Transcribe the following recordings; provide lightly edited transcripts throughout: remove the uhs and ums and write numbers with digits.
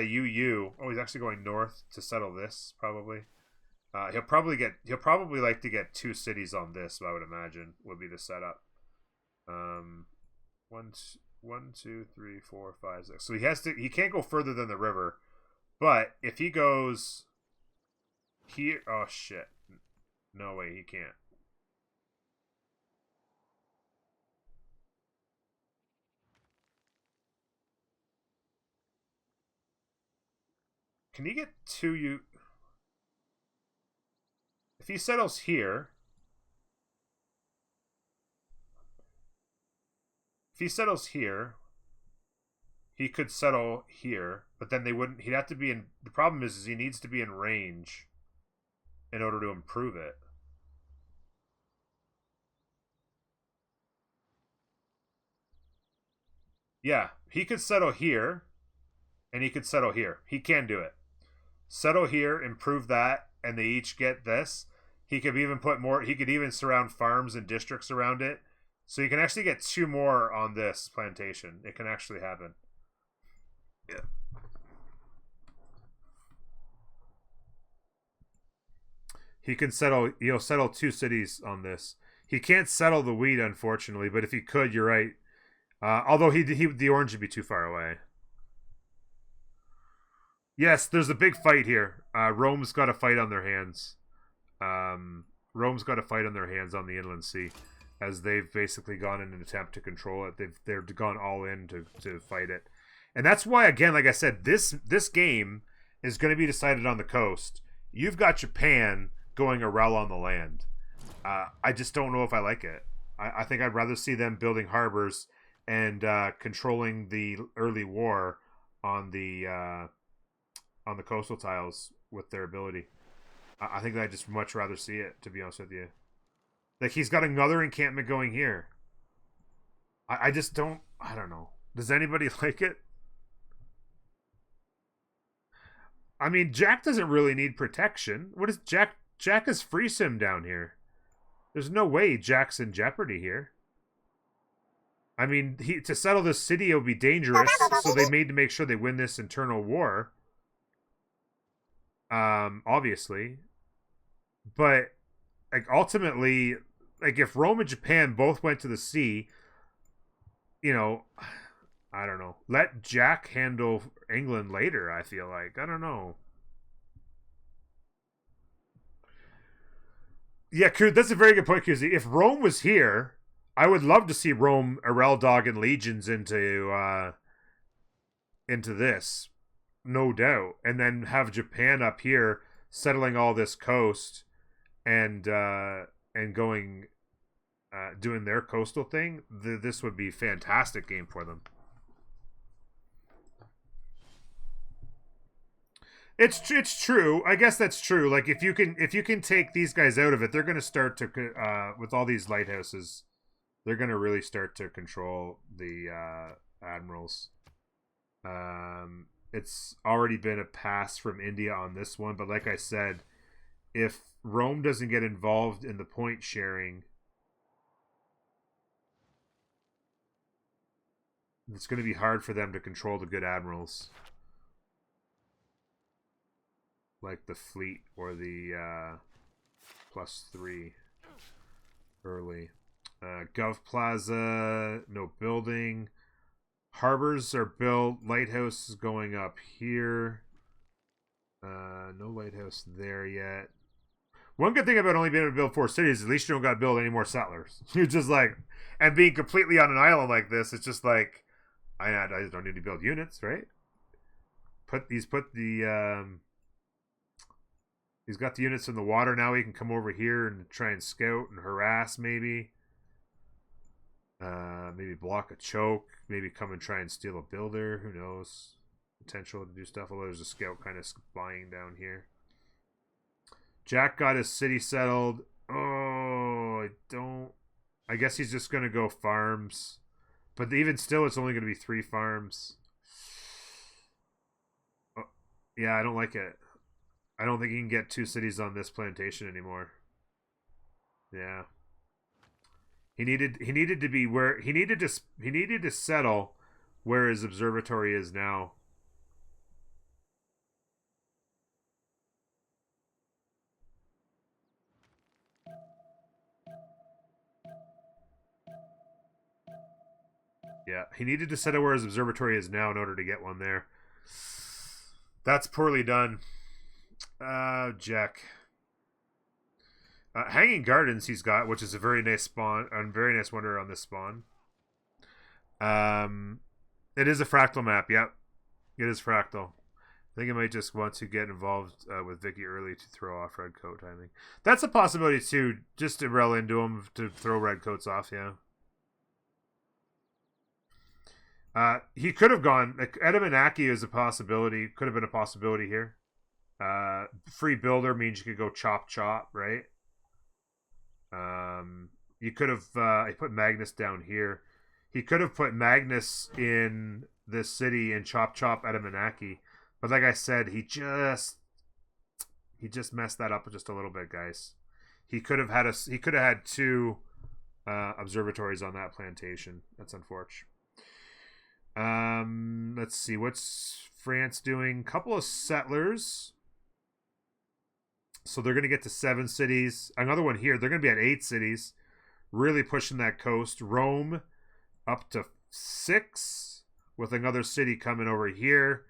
the UU. Oh, he's actually going north to settle this, probably. He'll probably like to get 2 cities on this, I would imagine, would be the setup. One, 2, 3, 4, 5, 6. So he can't go further than the river. But if he goes here, oh shit. No way, he can't. Can he get 2 If he settles here, he could settle here, but then they wouldn't. He'd have to be in. The problem is he needs to be in range in order to improve it. Yeah, he could settle here, and he could settle here. He can do it. Settle here, improve that, and they each get this. He could even put more. He could even surround farms and districts around it, so you can actually get 2 more on this plantation. It can actually happen. Yeah. He can settle. He'll settle 2 cities on this. He can't settle the wheat, unfortunately. But if he could, you're right. Although the orange would be too far away. Yes, there's a big fight here. Rome's got a fight on their hands. Rome's got a fight on their hands on the Inland Sea, as they've basically gone in an attempt to control it. They've gone all in to fight it, and that's why, again, like I said, this game is going to be decided on the coast. You've got Japan going a rel on the land. I just don't know if I like it. I think I'd rather see them building harbors and controlling the early war on the coastal tiles with their ability. I think I'd just much rather see it, to be honest with you. Like, he's got another encampment going here. I just don't... I don't know. Does anybody like it? I mean, Jack doesn't really need protection. What is Jack? Jack is free sim down here. There's no way Jack's in jeopardy here. I mean, to settle this city, it would be dangerous, so they made to make sure they win this internal war. Obviously. But, like, ultimately, like, if Rome and Japan both went to the sea, you know, I don't know. Let Jack handle England later, I feel like. I don't know. Yeah, that's a very good point, Kuzi. If Rome was here, I would love to see Rome, Dog, and legions into this, no doubt, and then have Japan up here settling all this coast and going doing their coastal thing. This would be a fantastic game for them. It's true. I guess that's true. Like, if you can take these guys out of it, they're going to start to with all these lighthouses. They're going to really start to control the admirals. It's already been a pass from India on this one, but like I said, if Rome doesn't get involved in the point sharing, it's going to be hard for them to control the good admirals, like the fleet or the +3 early. Gov Plaza, no building. Harbors are built. Lighthouse is going up here. No lighthouse there yet. One good thing about only being able to build 4 cities is at least you don't got to build any more settlers. You're just like, and being completely on an island like this, it's just like, I don't need to build units, right? He's got the units in the water now. He can come over here and try and scout and harass, maybe. Maybe block a choke. Maybe come and try and steal a builder. Who knows? Potential to do stuff. Although there's a scout kind of spying down here. Jack got his city settled. Oh, I guess he's just going to go farms. But even still, it's only going to be 3 farms. Oh, yeah, I don't like it. I don't think he can get 2 cities on this plantation anymore. Yeah. He needed to be where he needed to settle where his observatory is now. Yeah, he needed to settle where his observatory is now in order to get one there. That's poorly done. Jack. Hanging Gardens he's got, which is a very nice spawn, a very nice wonder on this spawn. It is a fractal map. Yep, it is fractal. I think I might just want to get involved with Vicky early to throw off red coat timing. That's a possibility too, just to rel into him to throw red coats off. Yeah. He could have gone. Like, Edamanaki is a possibility. Could have been a possibility here. Free builder means you could go chop, right? You could have. He put Magnus down here. He could have put Magnus in this city and chop Edamanaki. But like I said, he just messed that up just a little bit, guys. He could have had two observatories on that plantation. That's unfortunate. Let's see, what's France doing? Couple of settlers. So they're going to get to 7 cities. Another one here. They're going to be at 8 cities. Really pushing that coast. Rome up to 6 with another city coming over here.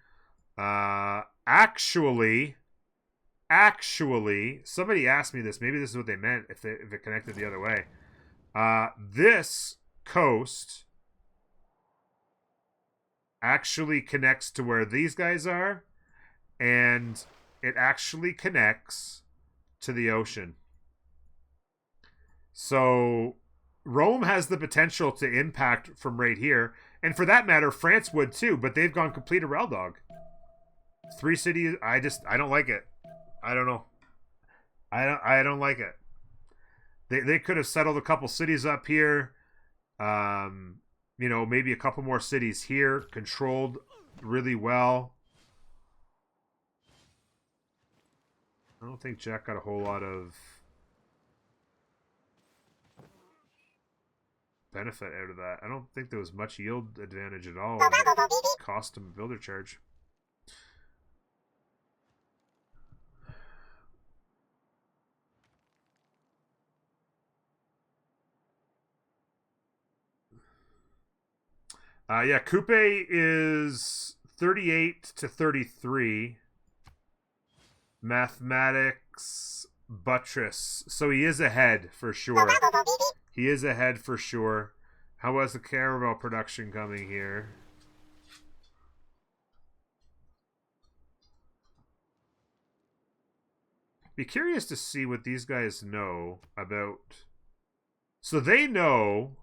Actually, somebody asked me this. Maybe this is what they meant if it connected the other way. This coast actually connects to where these guys are, and it actually connects to the ocean. So Rome has the potential to impact from right here, and for that matter, France would too, but they've gone complete Dog. 3 cities, I don't like it. I don't know. I don't like it. They could have settled a couple cities up here. You know, maybe a couple more cities here, controlled really well. I don't think Jack got a whole lot of benefit out of that. I don't think there was much yield advantage at all. Cost him builder charge. Yeah, Coupe is 38 to 33. Mathematics, Buttress. So he is ahead for sure. He is ahead for sure. How was the caravel production coming here? Be curious to see what these guys know about. So they know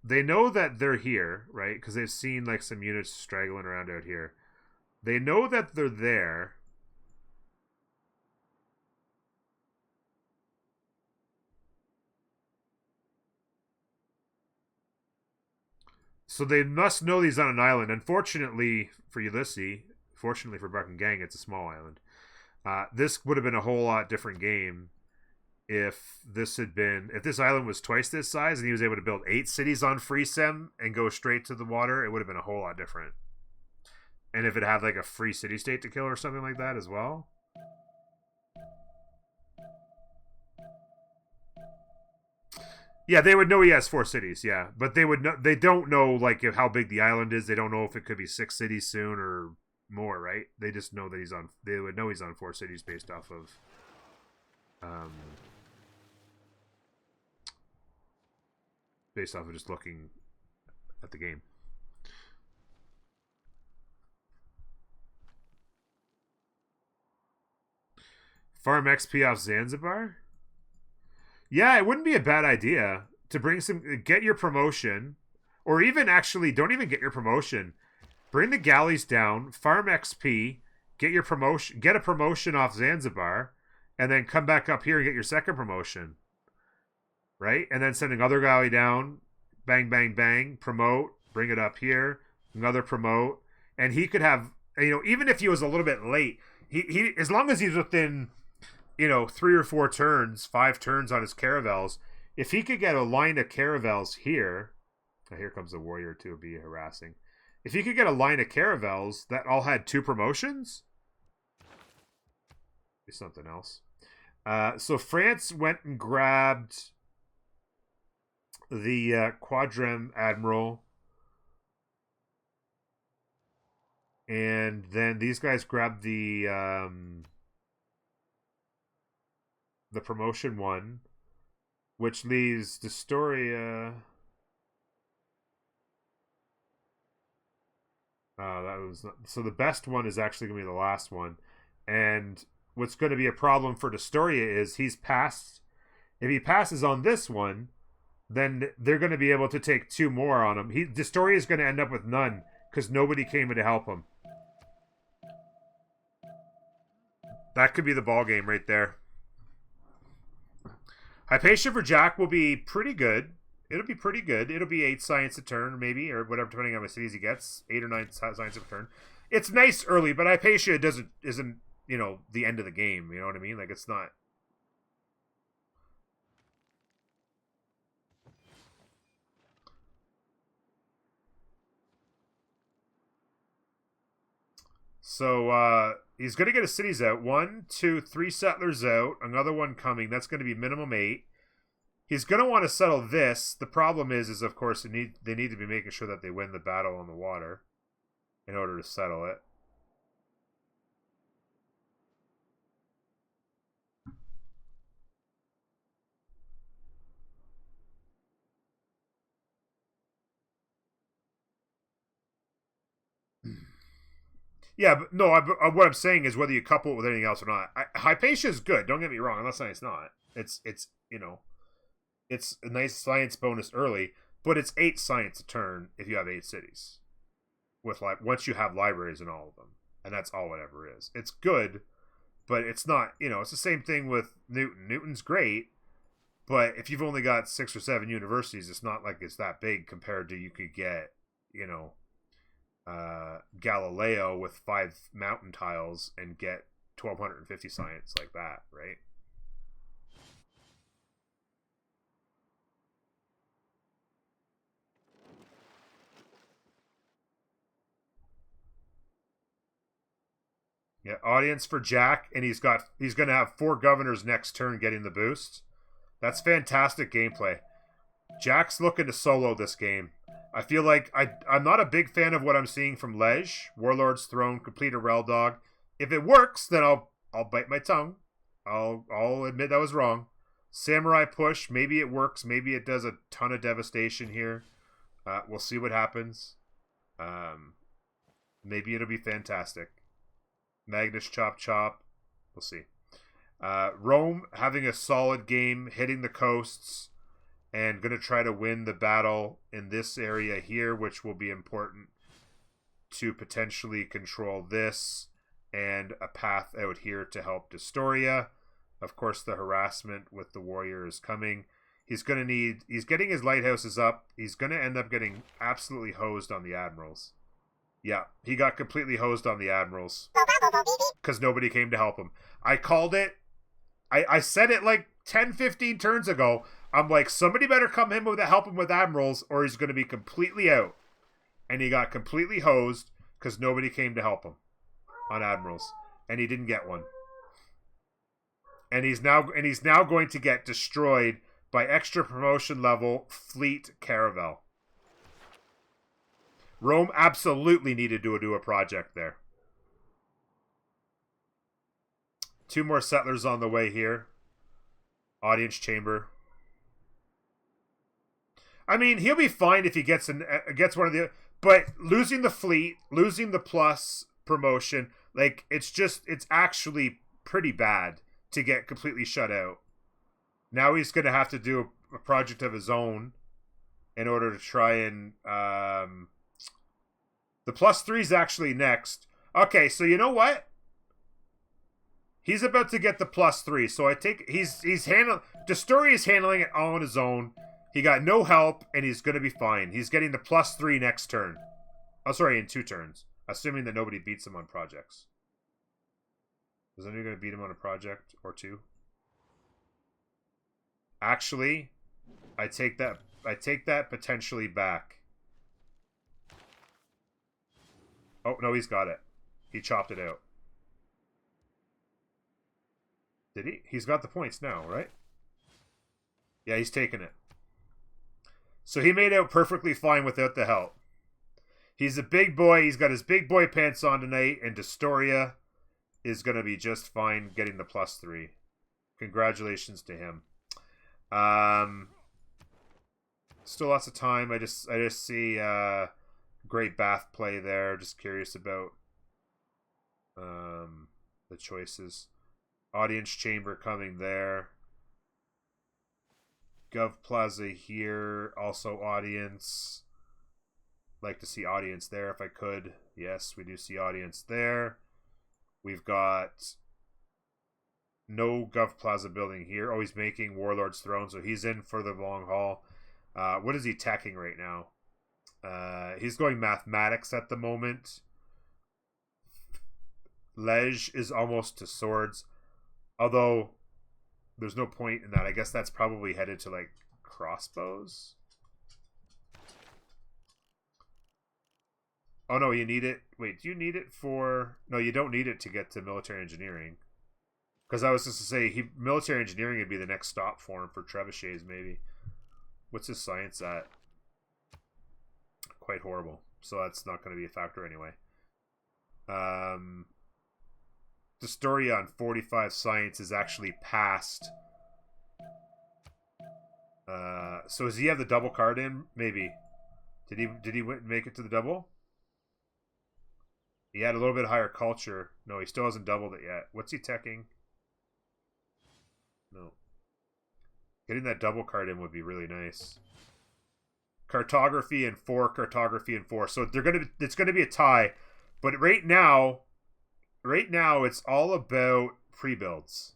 that they're here, right? Because they've seen like some units straggling around out here. They know that they're there. So they must know he's on an island. Unfortunately for Ulysse, fortunately for Buck and Gang, it's a small island. This would have been a whole lot different game if this island was twice this size and he was able to build 8 cities on free sim and go straight to the water. It would have been a whole lot different. And if it had like a free city state to kill or something like that as well. Yeah, they would know he has 4 cities, yeah. But they don't know like how big the island is. They don't know if it could be 6 cities soon or more, right? They just know that they would know he's on 4 cities based off of just looking at the game. Farm XP off Zanzibar? Yeah, it wouldn't be a bad idea to get your promotion, or even actually don't even get your promotion. Bring the galleys down, farm XP, get your promotion, get a promotion off Zanzibar, and then come back up here and get your second promotion. Right? And then send another galley down, bang, bang, bang, promote, bring it up here, another promote. And he could have, even if he was a little bit late, he as long as he's within, 3 or 4 turns, 5 turns on his caravels, if he could get a line of caravels here, here comes the warrior to be harassing. If he could get a line of caravels that all had 2 promotions, be something else. So France went and grabbed the Quadrem Admiral And then these guys grab the promotion one, which leaves Destoria. That was not, so the best one is actually going to be the last one. And what's going to be a problem for Destoria is he's passed. If he passes on this one, then they're going to be able to take 2 more on him. Destoria is going to end up with none because nobody came in to help him. That could be the ball game right there. Hypatia for Jack will be pretty good. It'll be pretty good. It'll be 8 science a turn, maybe, or whatever, depending on how many cities he gets. 8 or 9 science a turn. It's nice early, but Hypatia isn't the end of the game. You know what I mean? Like, it's not. So he's going to get his cities out. 1, 2, 3 settlers out. Another one coming. That's going to be minimum 8. He's going to want to settle this. The problem is of course, they need to be making sure that they win the battle on the water in order to settle it. Yeah, but no. What I'm saying is whether you couple it with anything else or not. Hypatia is good. Don't get me wrong. I'm not saying it's not. It's a nice science bonus early, but it's 8 science a turn if you have 8 cities. With once you have libraries in all of them, and that's all it ever is. It's good, but it's not. It's the same thing with Newton. Newton's great, but if you've only got 6 or 7 universities, it's not like it's that big compared to you could get, Galileo with 5 mountain tiles and get 1250 science like that, right? Yeah, audience for Jack, and he's going to have 4 governors next turn getting the boost. That's fantastic gameplay. Jack's looking to solo this game. I feel like I'm not a big fan of what I'm seeing from Lej. Warlord's Throne, complete a Rel Dog. If it works, then I'll bite my tongue. I'll admit that was wrong. Samurai Push, maybe it works. Maybe it does a ton of devastation here. We'll see what happens. Maybe it'll be fantastic. Magnus Chop Chop. We'll see. Rome having a solid game, hitting the coasts, and going to try to win the battle in this area here, which will be important to potentially control this and a path out here to help Destoria. Of course, the harassment with the warrior is coming. He's getting his lighthouses up. He's going to end up getting absolutely hosed on the admirals. Yeah, he got completely hosed on the admirals because nobody came to help him. I called it. I said it like 10, 15 turns ago. I'm like, somebody better come in to help him with admirals or he's going to be completely out. And he got completely hosed because nobody came to help him on admirals. And he didn't get one. And he's now going to get destroyed by extra promotion level Fleet Caravel. Rome absolutely needed to do a project there. 2 more settlers on the way here. Audience chamber. I mean, he'll be fine if he gets one of the. But losing the fleet, losing the plus promotion, like it's actually pretty bad to get completely shut out. Now he's going to have to do a project of his own in order to try and. The +3 is actually next. Okay, so you know what? He's about to get the +3, so I take he's Destoria is handling it all on his own. He got no help, and he's going to be fine. He's getting the +3 next turn. Oh, sorry, in 2 turns, assuming that nobody beats him on projects. Is anybody going to beat him on a project or 2? Actually, I take that potentially back. Oh no, he's got it. He chopped it out. Did he? He's got the points now, right? Yeah, he's taken it. So he made out perfectly fine without the help. He's a big boy. He's got his big boy pants on tonight, and Destoria is going to be just fine getting the +3. Congratulations to him. Still lots of time. I just see great Bath play there. Just curious about the choices. Audience chamber coming there. Gov Plaza here. Also audience. Like to see audience there if I could. Yes, we do see audience there. We've got no Gov Plaza building here. Oh, he's making Warlord's Throne, so he's in for the long haul. What is he teching right now? He's going mathematics at the moment. Lege is almost to swords. Although, there's no point in that. I guess that's probably headed to, like, crossbows? Oh, no, you need it. Wait, do you need it for... No, you don't need it to get to military engineering. Because I was just to say, military engineering would be the next stop for him for trebuchets, maybe. What's his science at? Quite horrible. So that's not going to be a factor anyway. The story on 45 science is actually passed. So does he have the double card in? Maybe. Did he make it to the double? He had a little bit higher culture. No, he still hasn't doubled it yet. What's he teching? No. Getting that double card in would be really nice. Cartography and 4, cartography and 4. So it's gonna be a tie. But right now it's all about pre-builds.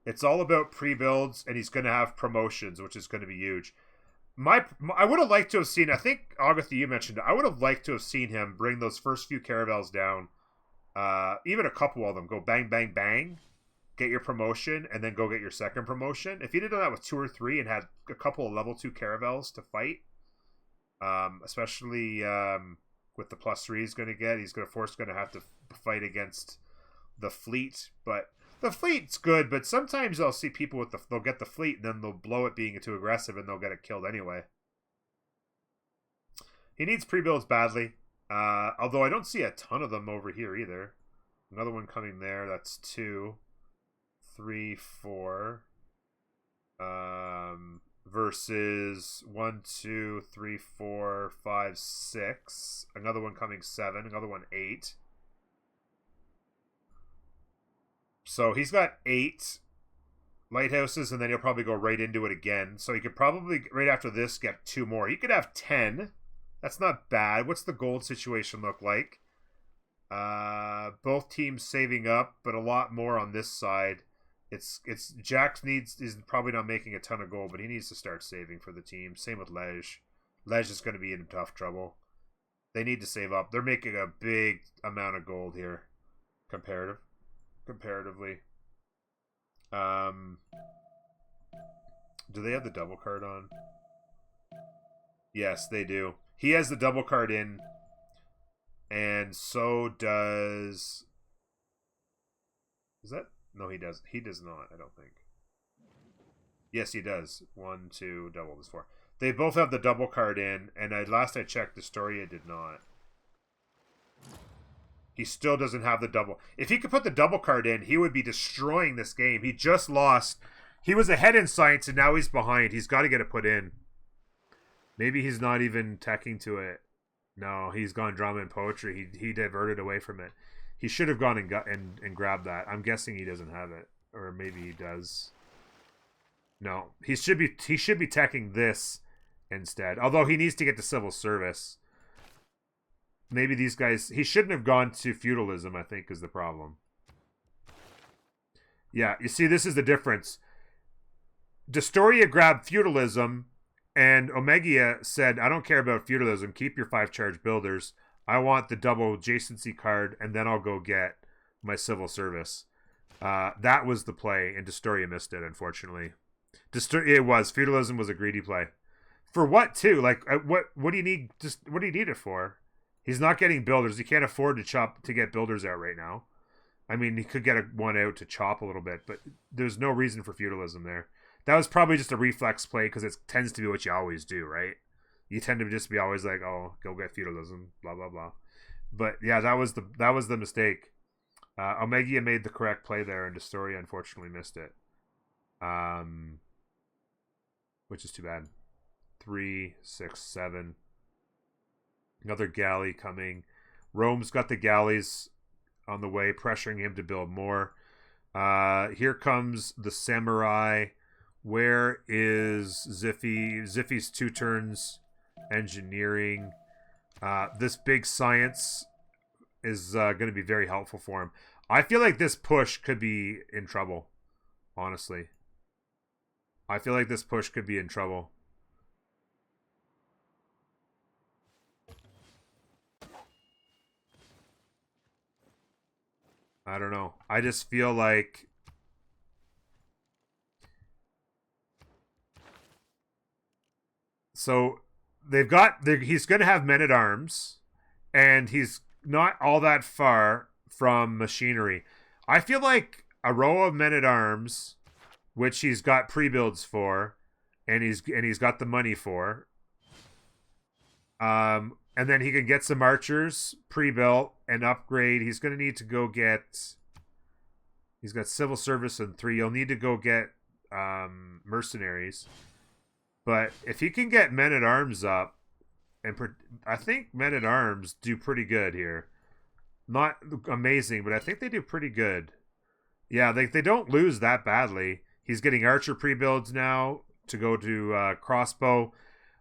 It's all about pre-builds, and he's gonna have promotions, which is gonna be huge. I would have liked to have seen, I think, Agatha, you mentioned it, I would have liked to have seen him bring those first few caravels down. Even a couple of them. Go bang, bang, bang. Get your promotion, and then go get your second promotion. If he'd have done that with 2 or 3 and had a couple of level 2 caravels to fight, especially with the +3 he's going to get, he's going to have to fight against the fleet. But the fleet's good, but sometimes I'll see people they'll get the fleet and then they'll blow it being too aggressive and they'll get it killed anyway. He needs pre-builds badly. Although I don't see a ton of them over here either. Another one coming there. That's 2, 3, 4. Versus 1, 2, 3, 4, 5, 6. Another one coming 7. Another one 8. So he's got 8 lighthouses, and then he'll probably go right into it again. So he could probably, right after this, get 2 more. He could have 10. That's not bad. What's the gold situation look like? Both teams saving up, but a lot more on this side. It's Jax is probably not making a ton of gold, but he needs to start saving for the team. Same with Lege. Lege is going to be in tough trouble. They need to save up. They're making a big amount of gold here, comparatively. Do they have the double card on? Yes, they do. He has the double card in, and so does... Is that... No, he does. He does not, I don't think. Yes, he does. 1, 2, double is 4. They both have the double card in, and last I checked, Destoria did not. He still doesn't have the double. If he could put the double card in, he would be destroying this game. He just lost. He was ahead in science, and now he's behind. He's got to get it put in. Maybe he's not even teching to it. No, he's gone drama and poetry. He diverted away from it. He should have gone and grabbed that. I'm guessing he doesn't have it, or maybe he does. No, he should be teching this instead. Although he needs to get to civil service. Maybe these guys... He shouldn't have gone to feudalism, I think, is the problem. Yeah, you see, this is the difference. Destoria grabbed feudalism, and Omegia said, I don't care about feudalism. Keep your 5-charge builders. I want the double adjacency card, and then I'll go get my civil service. That was the play, and Destoria missed it, unfortunately. Feudalism was a greedy play. For what, too? Like, what do you need? What do you need it for? He's not getting builders. He can't afford to get builders out right now. I mean, he could get one out to chop a little bit, but there's no reason for feudalism there. That was probably just a reflex play because it tends to be what you always do, right? you tend to just be always like, oh, go get feudalism, blah blah blah. But yeah, that was the mistake. Omegia made the correct play there, and Destoria unfortunately missed it. Which is too bad. 3, 6, 7. Another galley coming. Rome's got the galleys on the way, pressuring him to build more. Here comes the samurai. Where is Ziffy? Ziffy's 2 turns engineering. This big science is going to be very helpful for him. I feel like this push could be in trouble, honestly. I feel like this push could be in trouble. I don't know. I just feel like... So, they've got... He's going to have men-at-arms, and he's not all that far from machinery. I feel like a row of men-at-arms, which he's got pre-builds for, and he's got the money for. And then he can get some archers pre-built and upgrade. He's going to need to go get... He's got civil service in 3. You'll need to go get mercenaries. But if he can get men-at-arms up, and I think men-at-arms do pretty good here. Not amazing, but I think they do pretty good. Yeah, they don't lose that badly. He's getting archer pre-builds now to go to crossbow.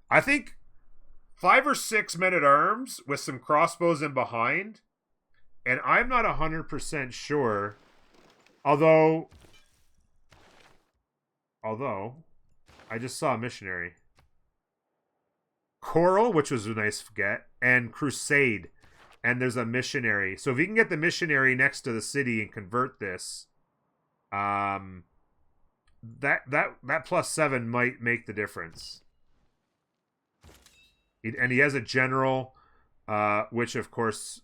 I think 5 or 6 men-at-arms with some crossbows in behind. And I'm not 100% sure. Although, I just saw a missionary. Coral, which was a nice get, and Crusade. And there's a missionary. So if you can get the missionary next to the city and convert this, that +7 might make the difference. And he has a general, which of course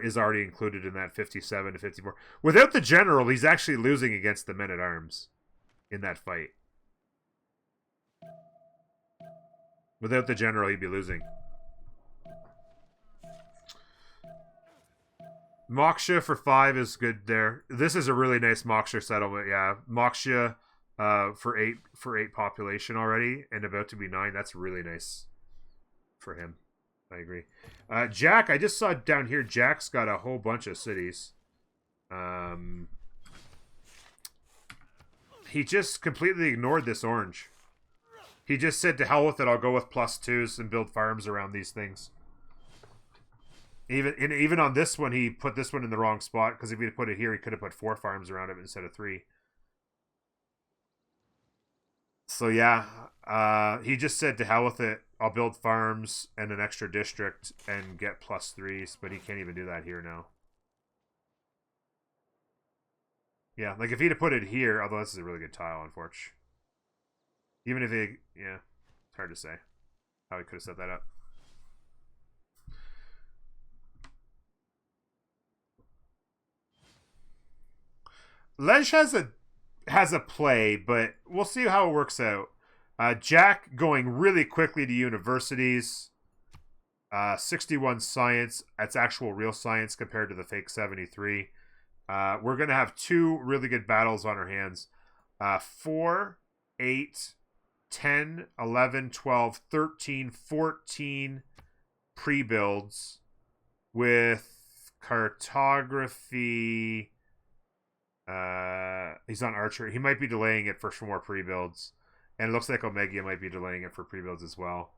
is already included in that 57 to 54. Without the general, he's actually losing against the men-at-arms in that fight. Without the general, he'd be losing. Moksha for 5 is good there. This is a really nice Moksha settlement. Yeah, Moksha for 8 population already and about to be 9. That's really nice for him. I agree. Jack, I just saw down here, Jack's got a whole bunch of cities. He just completely ignored this orange. He just said, to hell with it, I'll go with +2s and build farms around these things. Even on this one, he put this one in the wrong spot, because if he'd put it here, he could have put 4 farms around it instead of 3. So yeah, he just said, to hell with it, I'll build farms and an extra district and get +3s, but he can't even do that here now. Yeah, like if he'd have put it here, although this is a really good tile, unfortunately. Even if he, yeah, it's hard to say how he could have set that up. Lej has a play, but we'll see how it works out. Jack going really quickly to universities. 61 science. That's actual real science compared to the fake 73. We're going to have 2 really good battles on our hands. 4, 8, 10, 11, 12, 13, 14 pre-builds with cartography. He's on archer. He might be delaying it for some more pre-builds. And it looks like Omegia might be delaying it for pre-builds as well.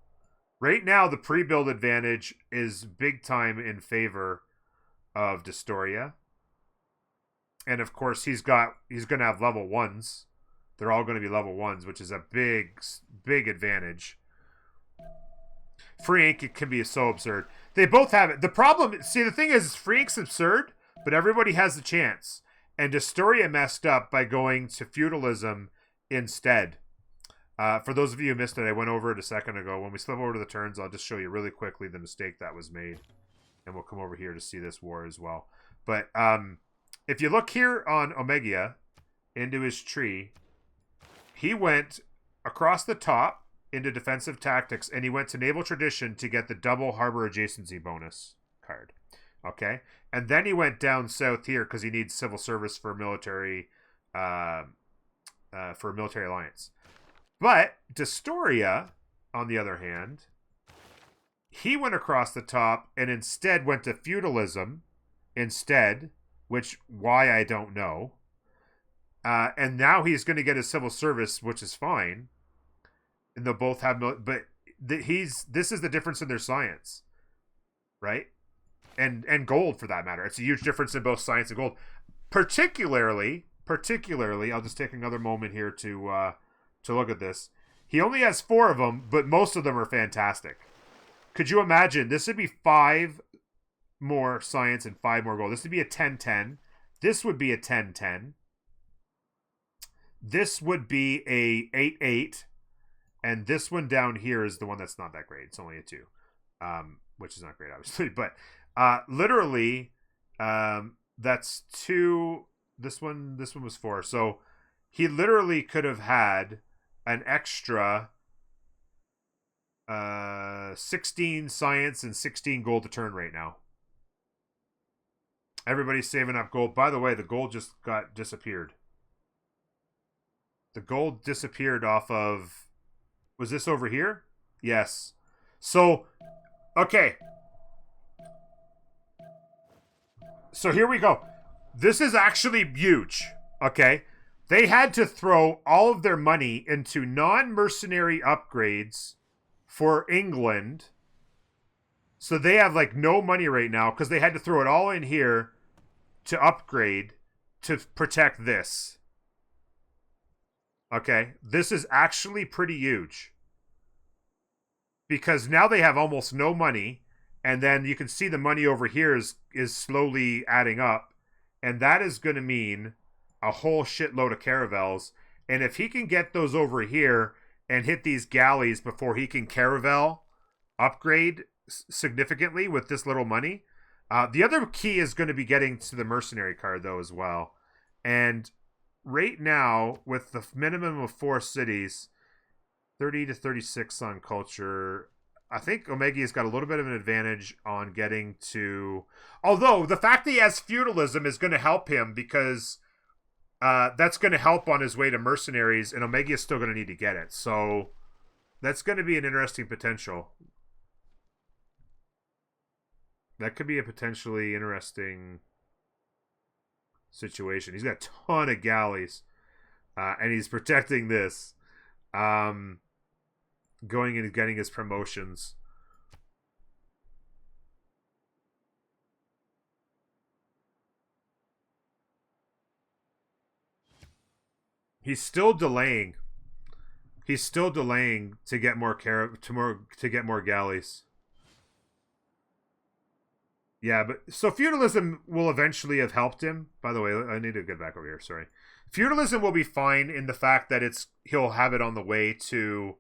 Right now, the pre-build advantage is big time in favor of Destoria. And of course, he's going to have level 1s. They're all going to be level 1s, which is a big advantage. Free ink can be so absurd. They both have it. The problem, see, the thing is, free ink's absurd, but everybody has the chance. And Destoria messed up by going to feudalism instead. For those of you who missed it, I went over it a second ago. When we slip over to the turns, I'll just show you really quickly the mistake that was made. And we'll come over here to see this war as well. But if you look here on Omegia, into his tree, he went across the top into defensive tactics, and he went to naval tradition to get the double harbor adjacency bonus card. Okay, and then he went down south here because he needs civil service for military alliance. But Destoria, on the other hand, he went across the top and instead went to feudalism instead, which why I don't know. And now he's going to get his civil service, which is fine. And they'll both have, but this is the difference in their science, right? And gold for that matter. It's a huge difference in both science and gold. Particularly, I'll just take another moment here to look at this. He only has 4 of them, but most of them are fantastic. Could you imagine? This would be 5 more science and 5 more gold. This would be a 10-10. This would be a 10-10. This would be a 8-8. And this one down here is the one that's not that great. It's only a 2. Which is not great, obviously. But literally, that's 2. This one was 4. So he literally could have had an extra 16 science and 16 gold to turn right now. Everybody's saving up gold. By the way, the gold just disappeared. The gold disappeared off of... Was this over here? Yes. So, okay. So here we go. This is actually huge. Okay. They had to throw all of their money into non-mercenary upgrades for England. So they have like no money right now because they had to throw it all in here to upgrade to protect this. Okay. This is actually pretty huge. Because now they have almost no money. And then you can see the money over here is slowly adding up. And that is going to mean a whole shitload of caravels. And if he can get those over here and hit these galleys before he can caravel upgrade significantly with this little money. The other key is going to be getting to the mercenary card, though, as well. And right now, with the minimum of 4 cities, 30 to 36 on culture... I think Omegia's got a little bit of an advantage on getting to... Although, the fact that he has feudalism is going to help him because that's going to help on his way to mercenaries, and Omegia's still going to need to get it. So, that's going to be an interesting potential. That could be a potentially interesting situation. He's got a ton of galleys, and he's protecting this. Going and getting his promotions. He's still delaying. He's still delaying to get more galleys. Yeah, but so feudalism will eventually have helped him. By the way, I need to get back over here. Sorry. Feudalism will be fine in the fact that he'll have it on the way to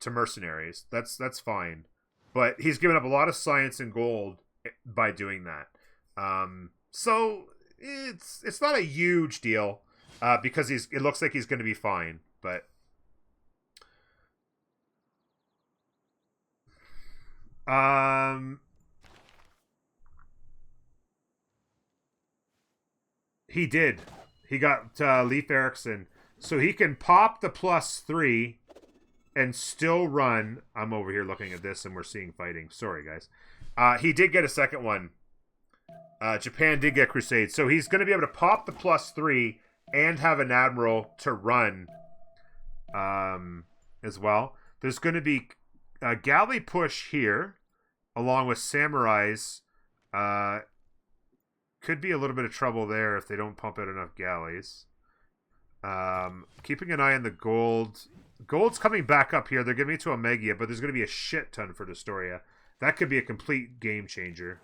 mercenaries. That's fine, but he's given up a lot of science and gold by doing that. So it's not a huge deal because it looks like he's going to be fine. But he did. He got Leif Erikson, so he can pop the +3. And still run. I'm over here looking at this and we're seeing fighting. Sorry, guys. He did get a second one. Japan did get Crusade. So he's going to be able to pop the +3 and have an Admiral to run as well. There's going to be a galley push here along with Samurais. Could be a little bit of trouble there if they don't pump out enough galleys. Keeping an eye on the gold... Gold's coming back up here. They're giving it to Omegia, but there's going to be a shit ton for Destoria. That could be a complete game changer.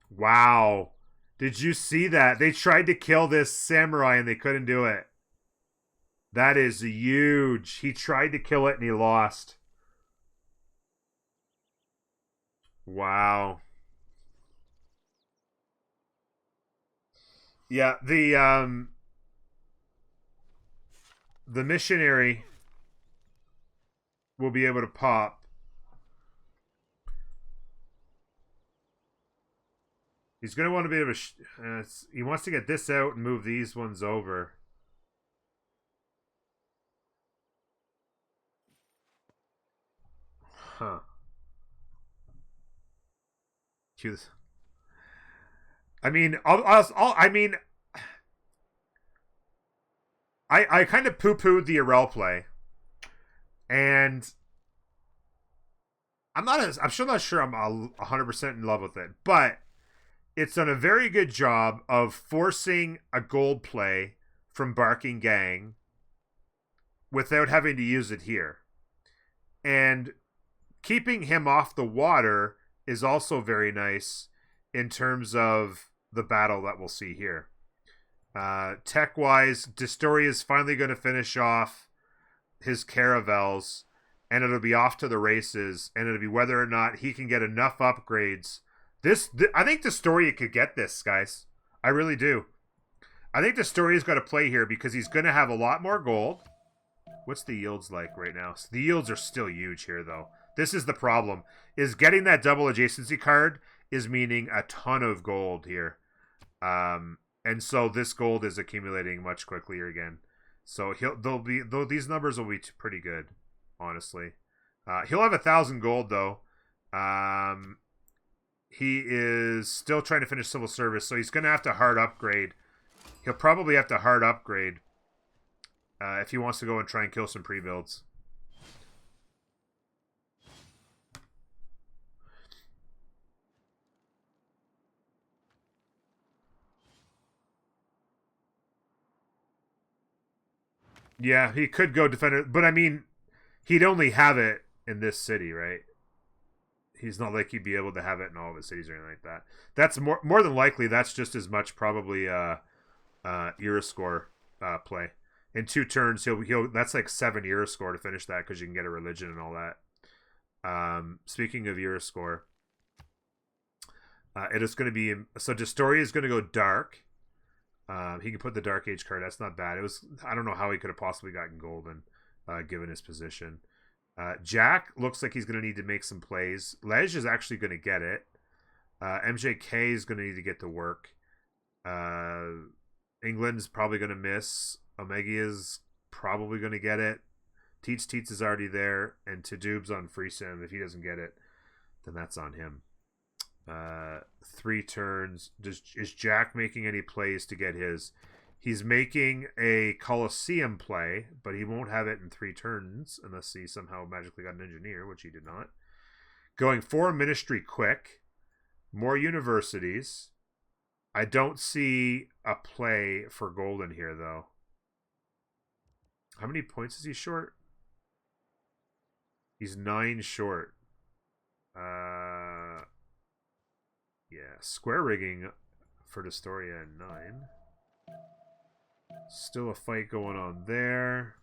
Wow. Did you see that? They tried to kill this samurai and they couldn't do it. That is huge. He tried to kill it and he lost. Wow. Yeah, the missionary will be able to pop. He's going to want to be able to... he wants to get this out and move these ones over. Huh. I mean, I kind of poo-pooed the Arel play. And I'm still not sure I'm 100% in love with it. But it's done a very good job of forcing a gold play from Barking Gang without having to use it here. And keeping him off the water is also very nice in terms of the battle that we'll see here. Tech-wise, Destori is finally going to finish off his caravels, and it'll be off to the races, and it'll be whether or not he can get enough upgrades. I think Destori could get this, guys. I really do. I think Destori's got to play here because he's going to have a lot more gold. What's the yields like right now? So the yields are still huge here, though. This is the problem, is getting that double adjacency card is meaning a ton of gold here. And so this gold is accumulating much quicker again. So these numbers will be pretty good, honestly. He'll have 1,000 gold, though. He is still trying to finish civil service, so he's going to have to hard upgrade. He'll probably have to hard upgrade if he wants to go and try and kill some pre-builds. Yeah, he could go defender, but I mean, he'd only have it in this city, right? He's not like he'd be able to have it in all of his cities or anything like that. That's more than likely. That's just as much probably era score play. In 2 turns, he'll that's like 7 era score to finish that because you can get a religion and all that. Speaking of era score, it is going to be so. Destori is going to go dark. He can put the Dark Age card. That's not bad. I don't know how he could have possibly gotten golden, given his position. Jack looks like he's going to need to make some plays. Lej is actually going to get it. MJK is going to need to get to work. England's probably going to miss. Omega is probably going to get it. Teets is already there. And Tadoob's on free sim. If he doesn't get it, then that's on him. 3 turns. Is Jack making any plays to get his? He's making a Colosseum play, but he won't have it in 3 turns unless he somehow magically got an engineer, which he did not. Going 4 ministry quick. More universities. I don't see a play for golden here, though. How many points is he short? He's 9 short. Yeah, square rigging for Destoria at 9. Still a fight going on there.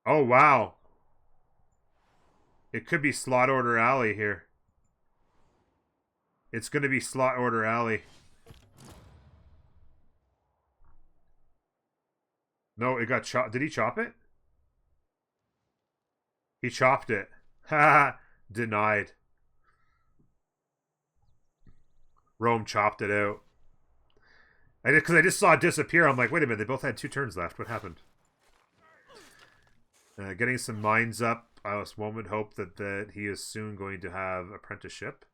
Oh, wow. It could be slot order alley here. It's going to be slot order alley. No, it got chopped. Did he chop it? He chopped it. Ha! Denied. Rome chopped it out. Because I just saw it disappear. I'm like, wait a minute. They both had 2 turns left. What happened? Getting some mines up. One would hope that he is soon going to have apprenticeship.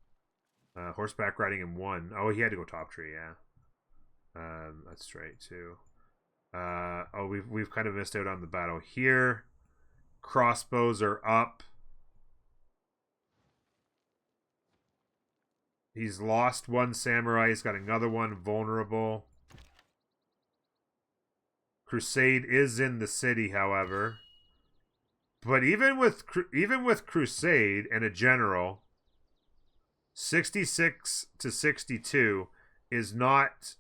Horseback riding in 1. Oh, he had to go top tree. Yeah. That's right too. We've kind of missed out on the battle here. Crossbows are up. He's lost 1 samurai. He's got another one vulnerable. Crusade is in the city, however. But even with Crusade and a general, 66 to 62 is not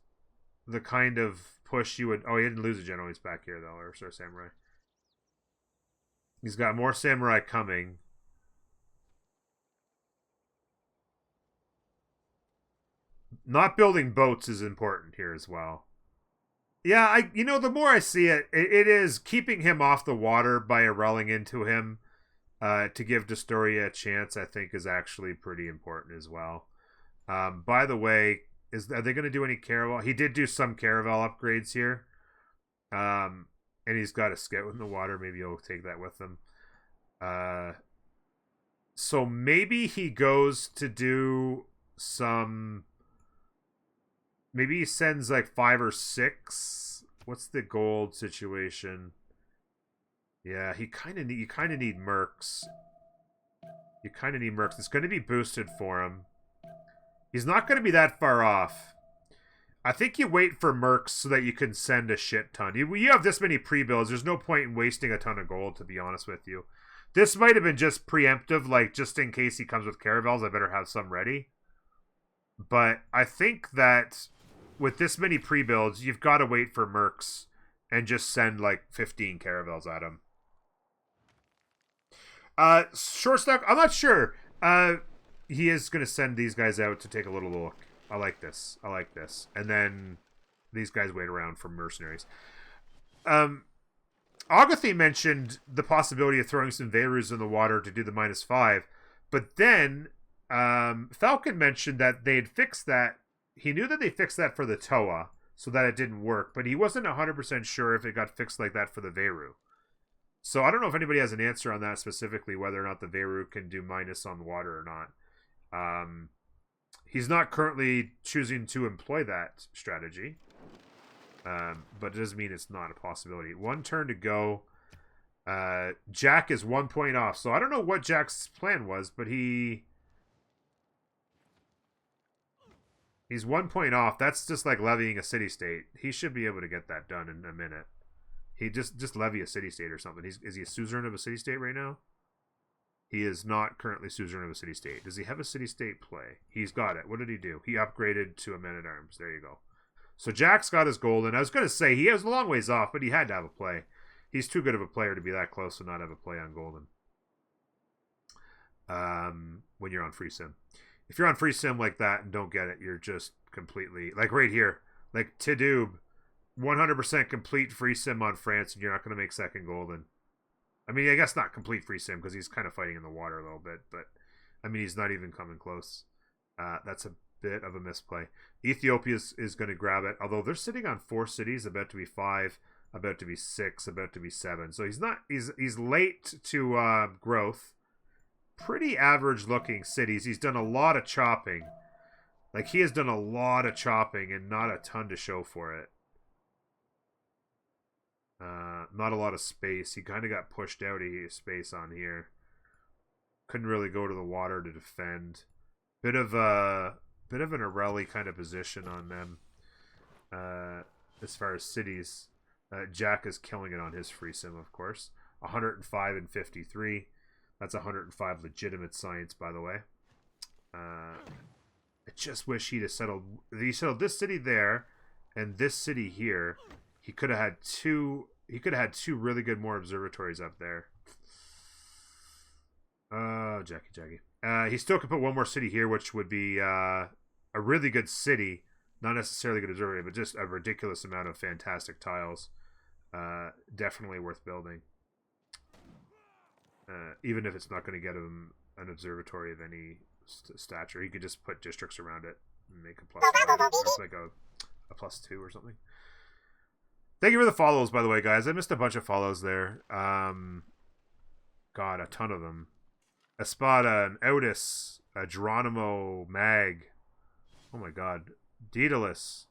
the kind of push you would... Oh, he didn't lose a general. He's back here, though. Or samurai. He's got more samurai coming. Not building boats is important here as well. Yeah, the more I see it, it is keeping him off the water by irrelling into him to give Destoria a chance, I think is actually pretty important as well. By the way, are they going to do any Caravel? He did do some Caravel upgrades here. And he's got a scout in the water. Maybe he'll take that with him. So maybe he goes to do some... Maybe he sends like 5 or 6. What's the gold situation? Yeah, you kind of need mercs. You kind of need mercs. It's going to be boosted for him. He's not going to be that far off. I think you wait for mercs so that you can send a shit ton. You have this many pre-builds. There's no point in wasting a ton of gold, to be honest with you. This might have been just preemptive, like just in case he comes with caravels, I better have some ready. But I think that with this many pre-builds, you've got to wait for mercs and just send like 15 caravels at him. Shortstock, I'm not sure. He is going to send these guys out to take a little look. I like this. And then these guys wait around for mercenaries. Agatha mentioned the possibility of throwing some Veyrus in the water to do the -5. But then Falcon mentioned that they'd fixed that. He knew that they fixed that for the Toa, so that it didn't work. But he wasn't 100% sure if it got fixed like that for the Veyru. So I don't know if anybody has an answer on that specifically, whether or not the Veyru can do minus on the water or not. He's not currently choosing to employ that strategy. But it doesn't mean it's not a possibility. 1 turn to go. Jack is 1 point off. So I don't know what Jack's plan was, but he's 1 point off. That's just like levying a city-state. He should be able to get that done in a minute. He just levy a city-state or something. Is he a suzerain of a city-state right now? He is not currently suzerain of a city-state. Does he have a city-state play? He's got it. What did he do? He upgraded to a man-at-arms. There you go. So Jack's got his golden. I was going to say he has a long ways off, but he had to have a play. He's too good of a player to be that close and not have a play on golden. When you're on free sim. If you're on free sim like that and don't get it, you're just completely... Like right here. Like Tidoob. 100% complete free sim on France, and you're not going to make second golden. I mean, I guess not complete free sim because he's kind of fighting in the water a little bit, but I mean, he's not even coming close. That's a bit of a misplay. Ethiopia is going to grab it, although they're sitting on 4 cities, about to be 5, about to be 6, about to be 7. So he's late to growth. Pretty average looking cities. He's done a lot of chopping. Like, he has done a lot of chopping and not a ton to show for it. Not a lot of space. He kind of got pushed out of space on here. Couldn't really go to the water to defend. Bit of an Arelli kind of position on them. As far as cities, Jack is killing it on his free sim, of course. 105 and 53. That's 105 legitimate science, by the way. I just wish he'd have settled. If he settled this city there and this city here, he could have had 2. He could have had 2 really good more observatories up there. Oh, Jackie. He still could put 1 more city here, which would be a really good city. Not necessarily a good observatory, but just a ridiculous amount of fantastic tiles. Definitely worth building. Even if it's not going to get him an observatory of any stature. He could just put districts around it and make a +1, like a +2 or something. Thank you for the follows, by the way, guys. I missed a bunch of follows there. God, a ton of them. Espada, an Otis, a Geronimo, Mag. Oh my God. Daedalus,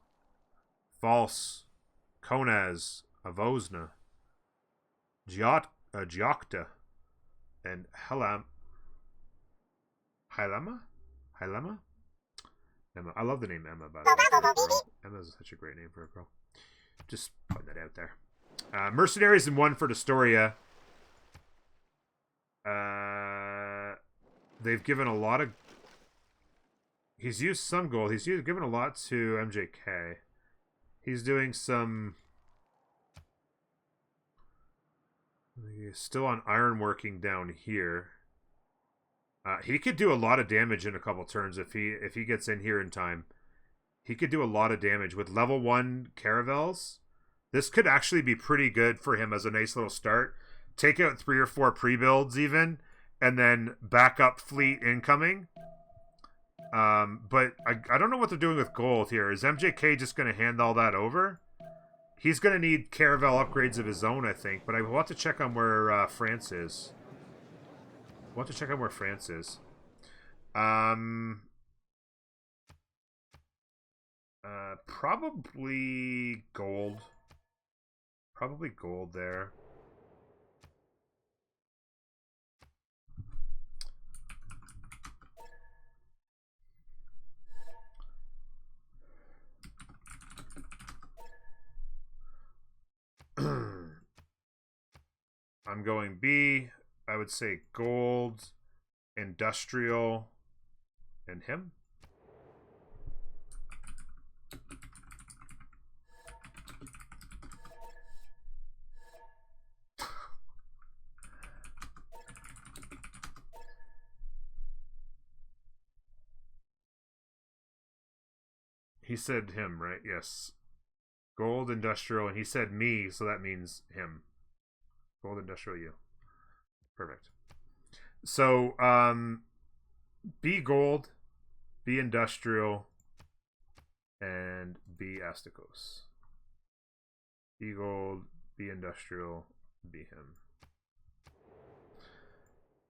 False, Konaz, Avosna, Giocta, and Hilema? Emma? I love the name Emma, by the way. Emma is such a great name for a girl. Just putting that out there. Mercenaries and 1 for Destoria. They've given a lot of... He's used some gold. He's given a lot to MJK. He's doing some... He's still on ironworking down here. He could do a lot of damage in a couple turns if he gets in here in time. He could do a lot of damage with level 1 caravels. This could actually be pretty good for him as a nice little start. Take out 3 or 4 pre-builds even, and then backup fleet incoming. But I don't know what they're doing with gold here. Is MJK just going to hand all that over? He's going to need caravel upgrades of his own, I think. But I want to check on where France is. Probably gold. Probably gold there. I'm going B. I would say gold, industrial, and him. He said him, right? Yes. Gold, industrial, and he said me, so that means him. Gold, industrial, you. Perfect. So, B gold, B industrial, and B Asticos. B gold, B industrial, B him.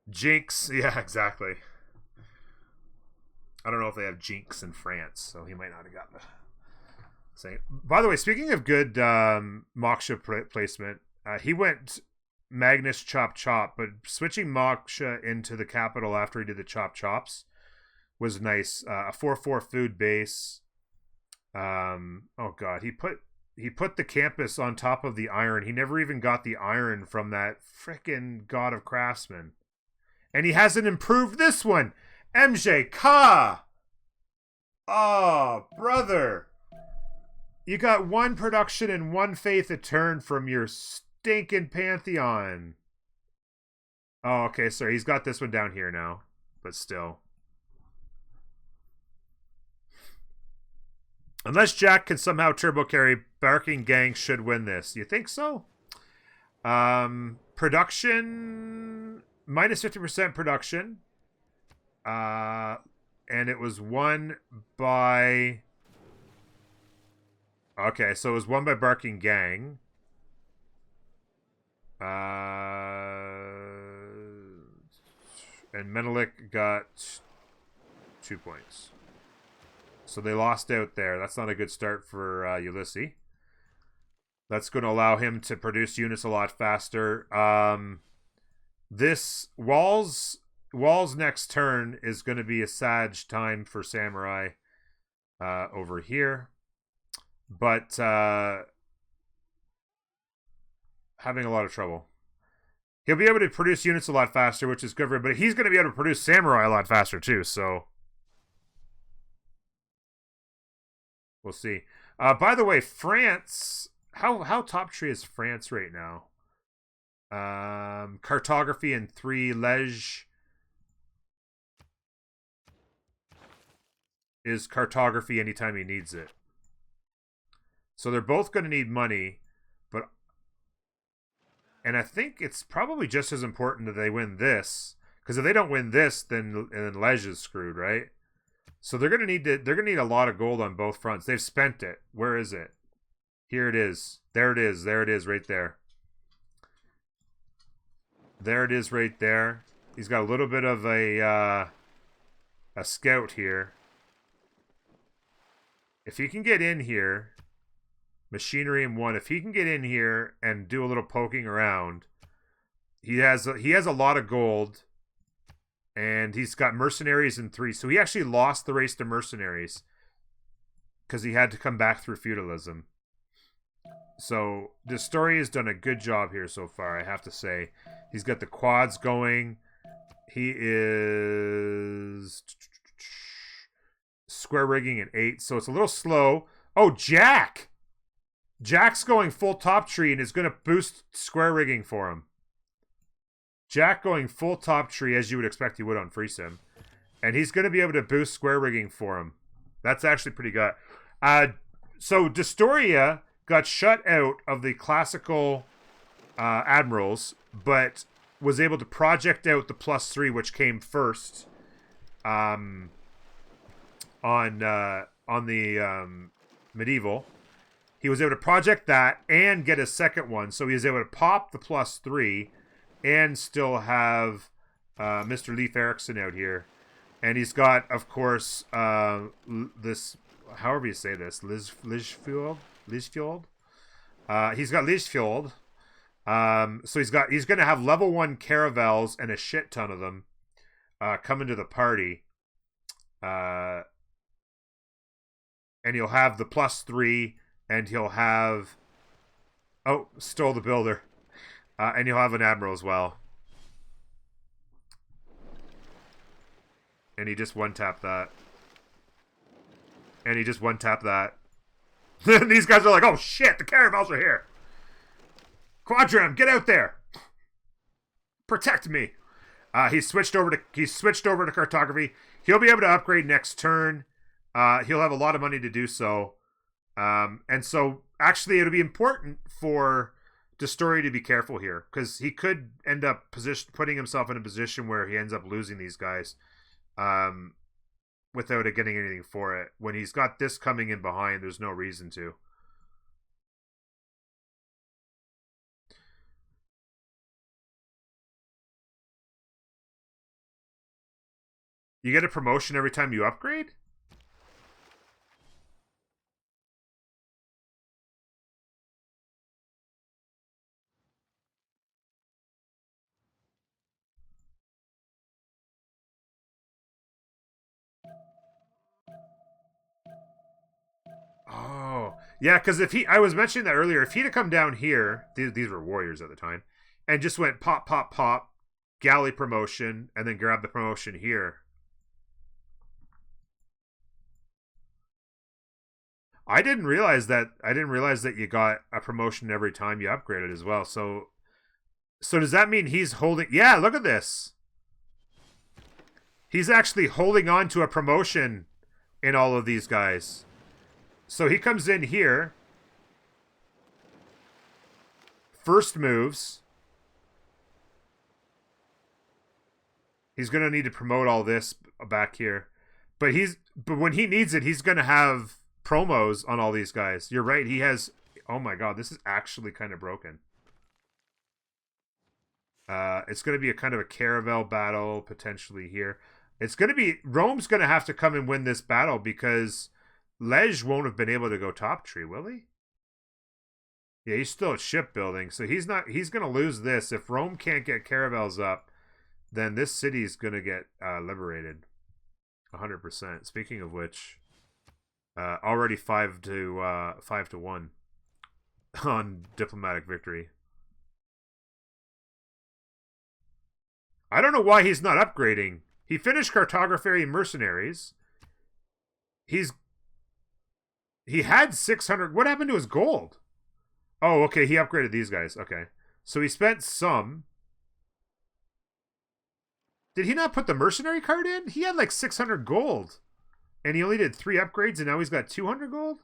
Jinx, yeah, exactly. I don't know if they have Jinx in France, so he might not have gotten the same. By the way, speaking of good Moksha placement, he went Magnus Chop Chop, but switching Moksha into the capital after he did the Chop Chops was nice. A 4/4 food base. Oh god, he put the campus on top of the iron. He never even got the iron from that frickin' God of Craftsmen. And he hasn't improved this one. MJK! Oh, brother. You got 1 production and 1 faith a turn from your stinking Pantheon. Oh, okay, sorry. He's got this one down here now. But still. Unless Jack can somehow turbo carry, Barking Gang should win this. You think so? Production... minus 50% production. And it was won by... Okay, so it was won by Barking Gang. And Menelik got 2 points. So they lost out there. That's not a good start for Ulysse. That's going to allow him to produce units a lot faster. This Wall's next turn is going to be a sad time for Samurai over here. But having a lot of trouble. He'll be able to produce units a lot faster, which is good for him. But he's going to be able to produce Samurai a lot faster too, so... we'll see. By the way, France... How top tree is France right now? Cartography and 3 Lege... is cartography anytime he needs it. So they're both going to need money, but... and I think it's probably just as important that they win this, because if they don't win this, then Lege is screwed, right? So they're going to need a lot of gold on both fronts. They've spent it. Where is it? Here it is. There it is. There it is right there. There it is right there. He's got a little bit of a scout here. If he can get in here, machinery in 1, if he can get in here and do a little poking around, he has a lot of gold, and he's got mercenaries in 3. So he actually lost the race to mercenaries because he had to come back through feudalism. So the story has done a good job here so far, I have to say. He's got the quads going. He is square rigging at 8, so it's a little slow. Oh, Jack! Jack's going full top tree and is going to boost square rigging for him. Jack going full top tree, as you would expect he would on Free Sim. And he's going to be able to boost square rigging for him. That's actually pretty good. So Destoria got shut out of the classical admirals, but was able to project out the +3, which came first on the medieval. He was able to project that and get a second one, so he was able to pop the +3 and still have Mr. Leif Erikson out here. And he's got, of course, this, however you say this, Lichfield. He's got Lichfield. So he's going to have level 1 caravels and a shit ton of them coming to the party. And he'll have the +3, and he'll have... Oh, stole the builder. And he'll have an admiral as well. And he just one-tapped that. And he just one-tapped that. And these guys are like, oh shit, the caravels are here. Quadram, get out there. Protect me. He's switched over to cartography. He'll be able to upgrade next turn. He'll have a lot of money to do so. And so, actually, it'll be important for Destori to be careful here, because he could end up putting himself in a position where he ends up losing these guys without getting anything for it. When he's got this coming in behind, there's no reason to. You get a promotion every time you upgrade? Oh, yeah, because I was mentioning that earlier, if he'd have come down here, these were warriors at the time, and just went pop, pop, pop, galley promotion, and then grab the promotion here. I didn't realize that you got a promotion every time you upgraded as well. So does that mean he's holding... Yeah, look at this. He's actually holding on to a promotion in all of these guys. So he comes in here. First moves. He's going to need to promote all this back here. But when he needs it, he's going to have promos on all these guys. You're right. He has... Oh my god, this is actually kind of broken. It's going to be a kind of a caravel battle potentially here. It's going to be... Rome's going to have to come and win this battle because Lej won't have been able to go top tree, will he? Yeah, he's still at shipbuilding, so he's not... He's going to lose this. If Rome can't get caravels up, then this city's going to get liberated. 100%. Speaking of which, already 5 to 1 on diplomatic victory. I don't know why he's not upgrading. He finished cartography mercenaries. He had 600. What happened to his gold? Oh, okay. He upgraded these guys. Okay, so he spent some. Did he not put the mercenary card in? He had like 600 gold. And he only did 3 upgrades, and now he's got 200 gold?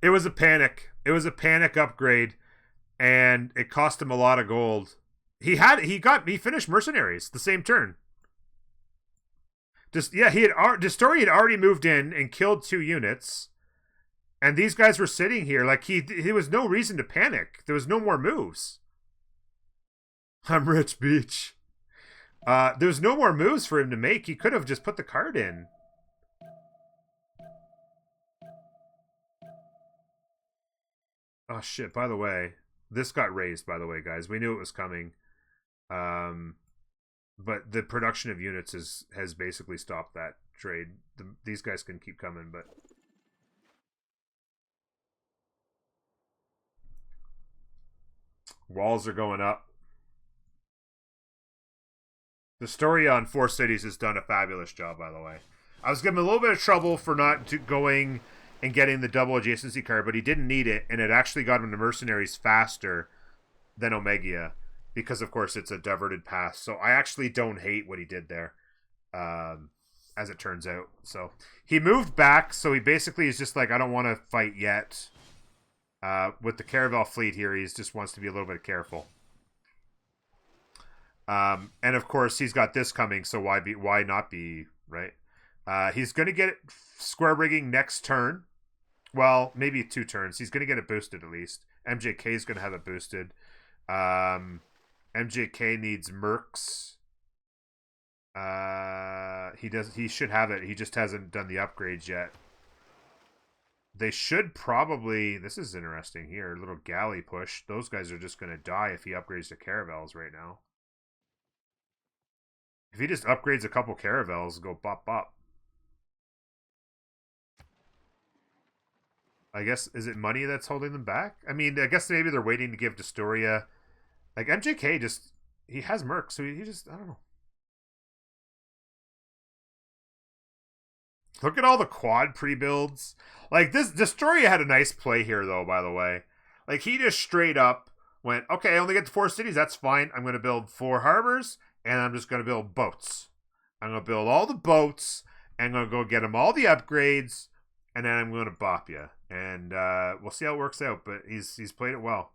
It was a panic. It was a panic upgrade, and it cost him a lot of gold. He finished mercenaries the same turn. Destori had already moved in and killed 2 units, and these guys were sitting here like there was no reason to panic. There was no more moves. I'm rich, beach. There was no more moves for him to make. He could have just put the card in. Oh shit! By the way, this got raised. By the way, guys, we knew it was coming. But the production of units has basically stopped that trade. These guys can keep coming, but walls are going up. The story on Four Cities has done a fabulous job, by the way. I was giving him a little bit of trouble for not going and getting the double adjacency card, but he didn't need it, and it actually got him to Mercenaries faster than Omegia, because of course it's a diverted path. So I actually don't hate what he did there, as it turns out. So he moved back, so he basically is just like, I don't want to fight yet. With the Caravel fleet here, he just wants to be a little bit careful. And of course he's got this coming, so why not be, right? He's going to get square rigging next turn. Well, maybe 2 turns. He's going to get it boosted at least. MJK is going to have it boosted. MJK needs mercs. He should have it. He just hasn't done the upgrades yet. They should probably... This is interesting here. A little galley push. Those guys are just going to die if he upgrades to caravels right now. If he just upgrades a couple caravels, go bop bop. I guess, is it money that's holding them back? I mean, I guess maybe they're waiting to give Destoria... Like, MJK just... He has mercs, so he just... I don't know. Look at all the quad pre-builds. Like, this Destoria had a nice play here, though, by the way. Like, he just straight up went, okay, I only get to 4 cities, that's fine. I'm going to build 4 harbors, and I'm just going to build boats. I'm going to build all the boats, and I'm going to go get them all the upgrades, and then I'm going to bop you. And we'll see how it works out, but he's played it well.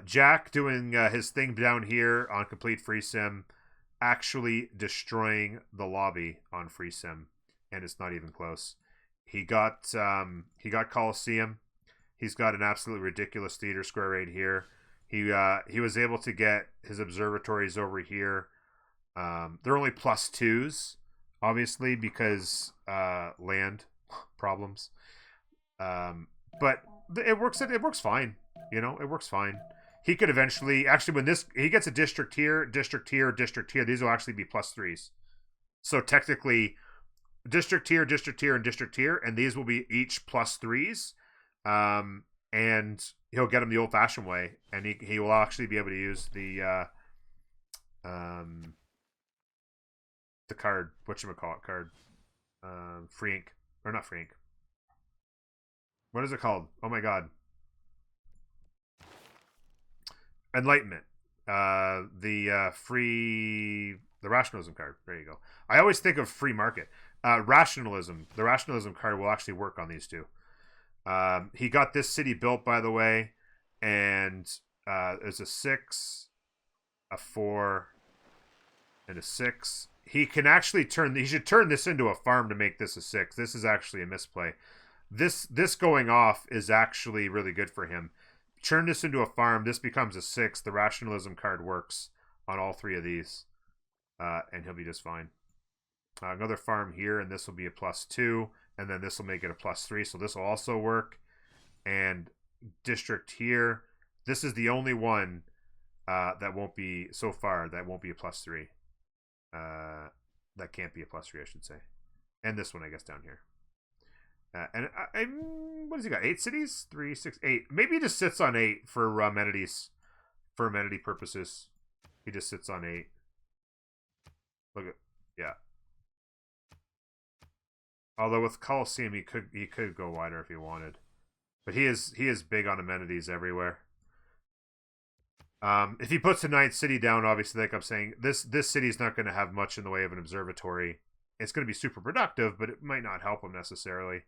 Jack doing his thing down here on Complete Free Sim, actually destroying the lobby on Free Sim, and it's not even close. He got Coliseum. He's got an absolutely ridiculous theater square right here. He was able to get his observatories over here. They're only +2s, obviously, because land problems. But it works fine. You know, it works fine. He could eventually, actually, when he gets a district here, district here, district here, these will actually be +3s. So technically, district here, and district here, and these will be each +3s. And he'll get them the old-fashioned way, and he will actually be able to use the card, whatchamacallit card, free ink, or not free ink. What is it called? Oh my god. Enlightenment. The rationalism card. There you go. I always think of free market. Rationalism. The rationalism card will actually work on these two. He got this city built, by the way, and there's a 6, a 4, and a 6. He can actually he should turn this into a farm to make this a 6. This is actually a misplay. This going off is actually really good for him. Turn this into a farm. This becomes a 6. The rationalism card works on all 3 of these, and he'll be just fine. Another farm here, and this will be a +2, and then this will make it a +3, so this will also work. And district here, this is the only one that won't be, so far, that won't be a +3. That can't be a +3, I should say. And this one, I guess, down here. And what has he got? 8 cities? 3, 6, 8. Maybe he just sits on 8 for amenities, for amenity purposes. He just sits on 8. Look at, yeah. Although with Coliseum, he could go wider if he wanted, but he is big on amenities everywhere. If he puts a 9th city down, obviously, like I'm saying, this city is not going to have much in the way of an observatory. It's going to be super productive, but it might not help him necessarily.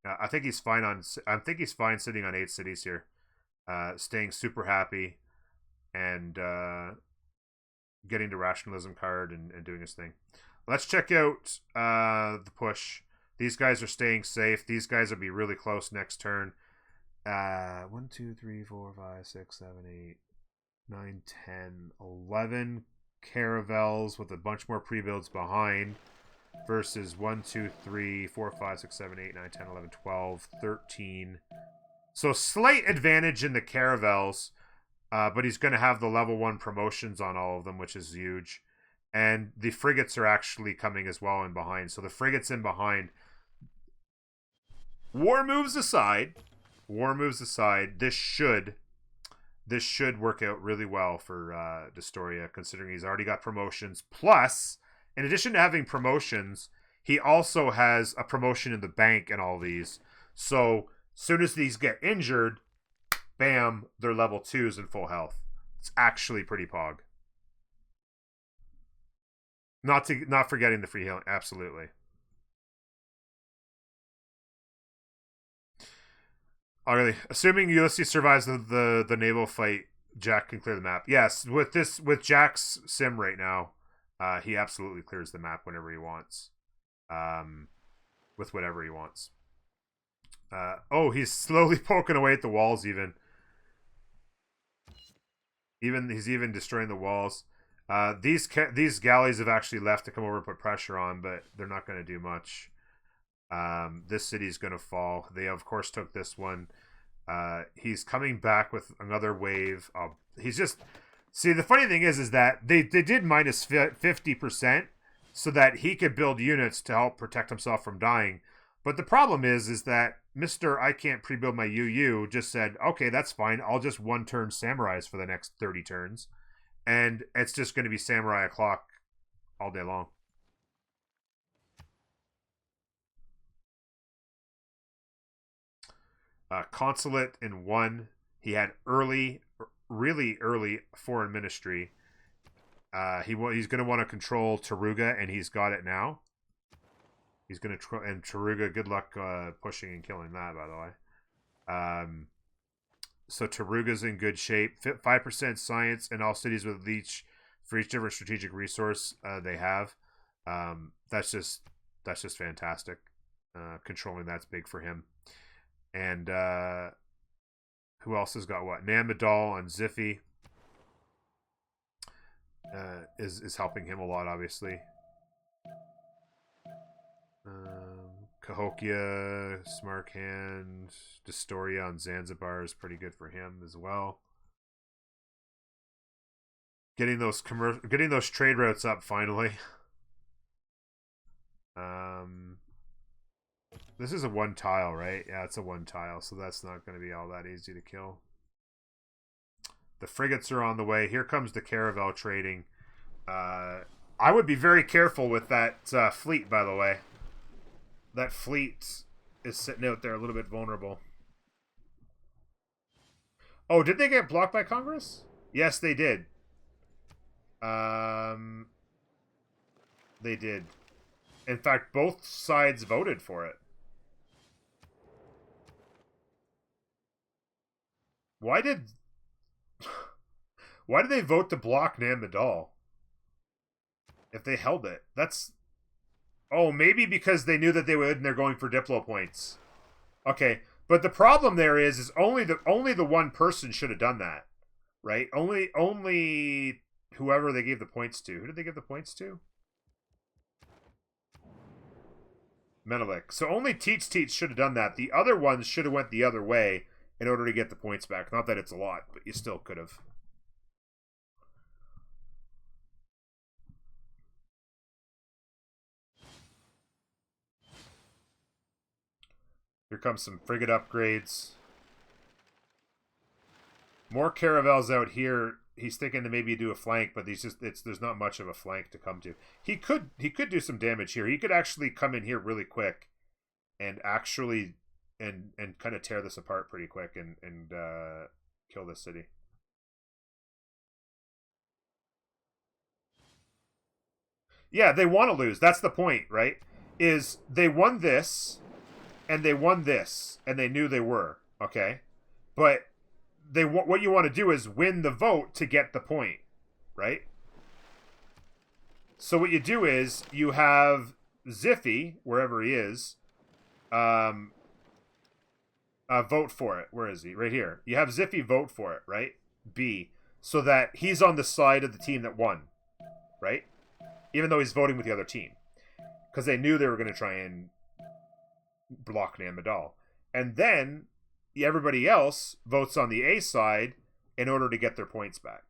I think he's fine sitting on 8 cities here, staying super happy, and getting the rationalism card and doing his thing. Let's check out the push. These guys are staying safe. These guys will be really close next turn. 1, 2, 3, 4, 5, 6, 7, 8, 9, 10, 11 caravels with a bunch more pre-builds behind. Versus 1, 2, 3, 4, 5, 6, 7, 8, 9, 10, 11, 12, 13. So slight advantage in the caravels, but he's going to have the level 1 promotions on all of them, which is huge. And the frigates are actually coming as well in behind. So the frigates in behind. War moves aside, this should this should work out really well for Destoria, considering he's already got promotions. Plus, in addition to having promotions, he also has a promotion in the bank and all these. So, as soon as these get injured, bam, they're level 2s in full health. It's actually pretty pog. Not forgetting the free healing, absolutely. Alright, assuming Ulysse survives the naval fight, Jack can clear the map. Yes, with Jack's sim right now, he absolutely clears the map whenever he wants. With whatever he wants. Oh, he's slowly poking away at the walls even. He's even destroying the walls. These galleys have actually left to come over and put pressure on, but they're not going to do much. This city's going to fall. They, of course, took this one. He's coming back with another wave. He's just... See, the funny thing is that they did minus 50% so that he could build units to help protect himself from dying. But the problem is that Mr. I can't pre-build my UU just said, okay, that's fine. I'll just one-turn Samurais for the next 30 turns. And it's just going to be Samurai o'clock all day long. Consulate in 1. He had really early foreign ministry. He's going to want to control Taruga, and he's got it now. He's going to and Taruga, good luck pushing and killing that, by the way. So Taruga's in good shape. 5% science in all cities with leech for each different strategic resource they have. That's just fantastic. Controlling that's big for him. And who else has got what? Namadal and Ziffy is helping him a lot, obviously. Cahokia, Smarkhand, Destoria on Zanzibar is pretty good for him as well. Getting those trade routes up finally. This is a 1 tile, right? Yeah, it's a 1 tile, so that's not going to be all that easy to kill. The frigates are on the way. Here comes the caravel trading. I would be very careful with that fleet, by the way. That fleet is sitting out there a little bit vulnerable. Oh, did they get blocked by Congress? Yes, they did. They did. In fact, both sides voted for it. Why did they vote to block Namadal? If they held it. That's... Oh, maybe because they knew that they would and they're going for Diplo points. Okay, but the problem there is only the one person should have done that. Right? Only whoever they gave the points to. Who did they give the points to? Menelik. So only Teats should have done that. The other ones should have went the other way in order to get the points back. Not that it's a lot, but you still could have. Here comes some frigate upgrades. More caravels out here. He's thinking to maybe do a flank, but there's not much of a flank to come to. He could do some damage here. He could actually come in here really quick and actually and kind of tear this apart pretty quick and kill this city. Yeah, they want to lose. That's the point, right? Is they won this and they won this and they knew they were, okay? But what you want to do is win the vote to get the point, right? So what you do is you have Ziffy, wherever he is, vote for it. Where is he? Right here. You have Ziffy vote for it, right? B. So that he's on the side of the team that won, right? Even though he's voting with the other team. Because they knew they were going to try and block Namadal. And then everybody else votes on the A side in order to get their points back.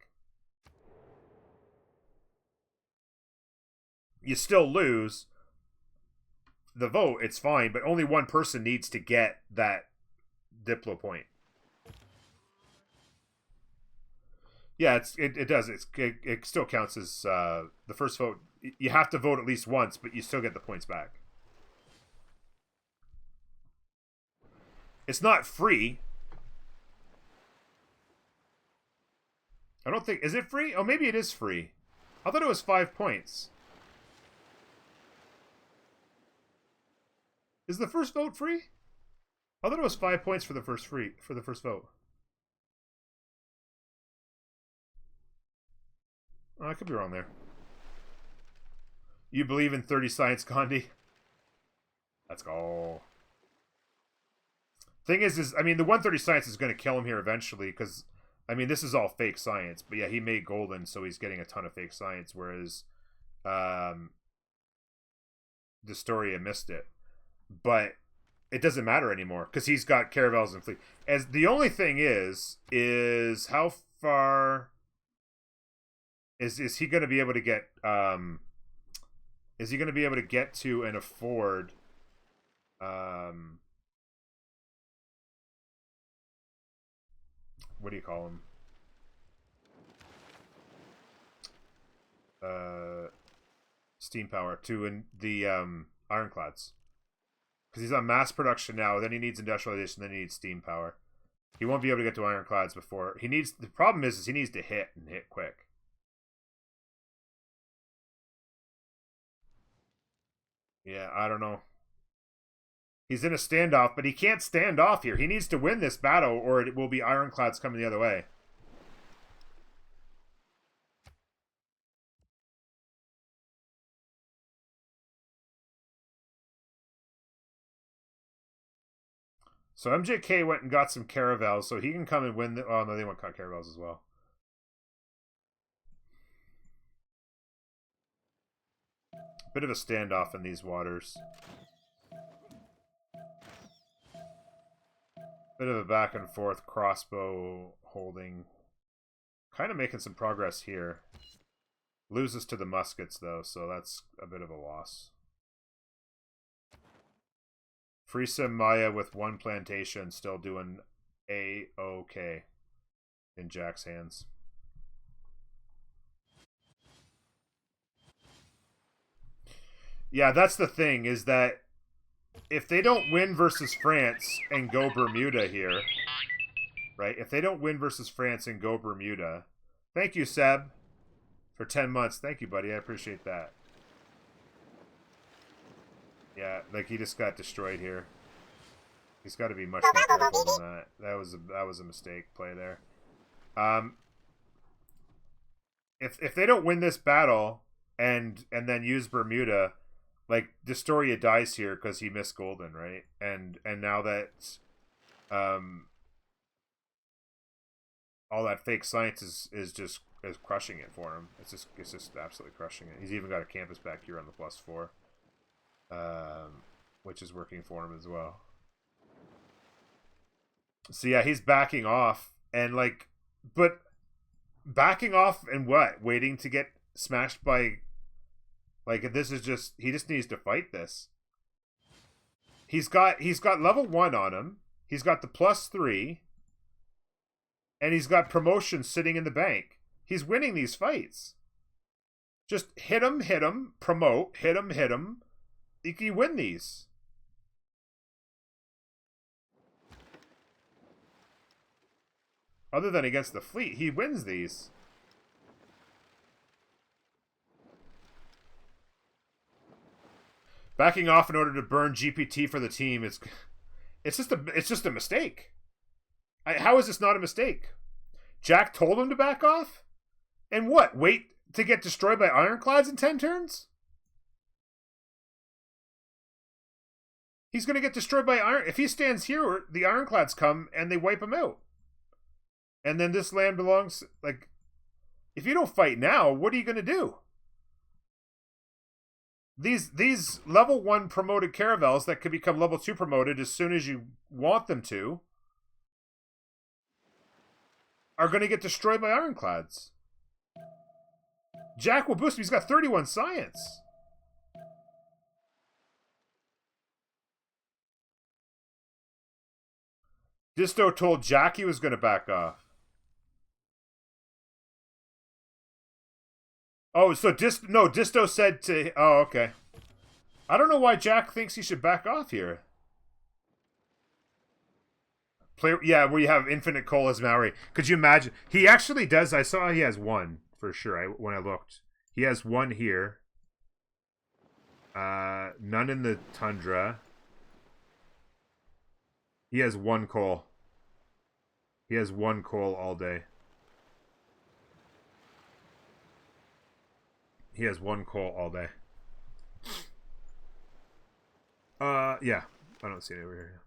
You still lose the vote, it's fine, but only one person needs to get that Diplo point. Yeah, it does. It still counts as the first vote. You have to vote at least once, but you still get the points back. It's not free. I don't think... Is it free? Oh, maybe it is free. I thought it was 5 points. Is the first vote free? I thought it was 5 points for the first vote. Oh, I could be wrong there. You believe in 30 science, Gandhi? Let's go. Thing is I mean, the 130 science is going to kill him here eventually, because, I mean, this is all fake science. But yeah, he made golden, so he's getting a ton of fake science, whereas Destoria missed it. But it doesn't matter anymore, because he's got caravels and fleet. As the only thing is how far is he going to be able to get? Is he going to be able to get to and afford? What do you call him? Steam power to in the ironclads. Because he's on mass production now, then he needs industrialization, then he needs steam power. He won't be able to get to ironclads before he needs. The problem is he needs to hit and hit quick. Yeah, I don't know. He's in a standoff, but he can't stand off here. He needs to win this battle, or it will be ironclads coming the other way. So MJK went and got some caravels, so he can come and win. Oh, no, they want caravels as well. Bit of a standoff in these waters. Bit of a back and forth crossbow holding. Kind of making some progress here. Loses to the muskets, though, so that's a bit of a loss. Frisa Maya with 1 plantation still doing A-okay in Jack's hands. Yeah, that's the thing, is that if they don't win versus France and go Bermuda here, right? If they don't win versus France and go Bermuda, thank you, Seb, for 10 months. Thank you, buddy. I appreciate that. Yeah, like he just got destroyed here. He's got to be much more careful than that. That was a mistake play there. If they don't win this battle and then use Bermuda, like Destoria dies here because he missed golden, right? And now that all that fake science is crushing it for him. It's just absolutely crushing it. He's even got a campus back here on the +4. Which is working for him as well. So yeah, he's backing off, and like, but backing off and what? Waiting to get smashed by, like, this is just, he just needs to fight this. He's got level 1 on him. He's got the +3, and he's got promotion sitting in the bank. He's winning these fights. Just hit him, promote, hit him. You can win these. Other than against the fleet, he wins these. Backing off in order to burn GPT for the team, it's just a mistake. How is this not a mistake? Jack told him to back off? And what? Wait to get destroyed by ironclads in 10 turns? He's going to get destroyed by iron. If he stands here, the ironclads come and they wipe him out. And then this land belongs, like, if you don't fight now, what are you going to do? These level 1 promoted caravels that could become level 2 promoted as soon as you want them to are going to get destroyed by ironclads. Jack will boost him. He's got 31 science. Disto told Jack he was going to back off. Oh, so Disto said to. Oh, okay. I don't know why Jack thinks he should back off here. Play, yeah, where you have infinite coal as Maori. Could you imagine? He actually does. I saw he has one for sure. When I looked, he has one here. None in the tundra. He has one coal. He has one coal all day. He has one coal all day. Yeah. I don't see it over here.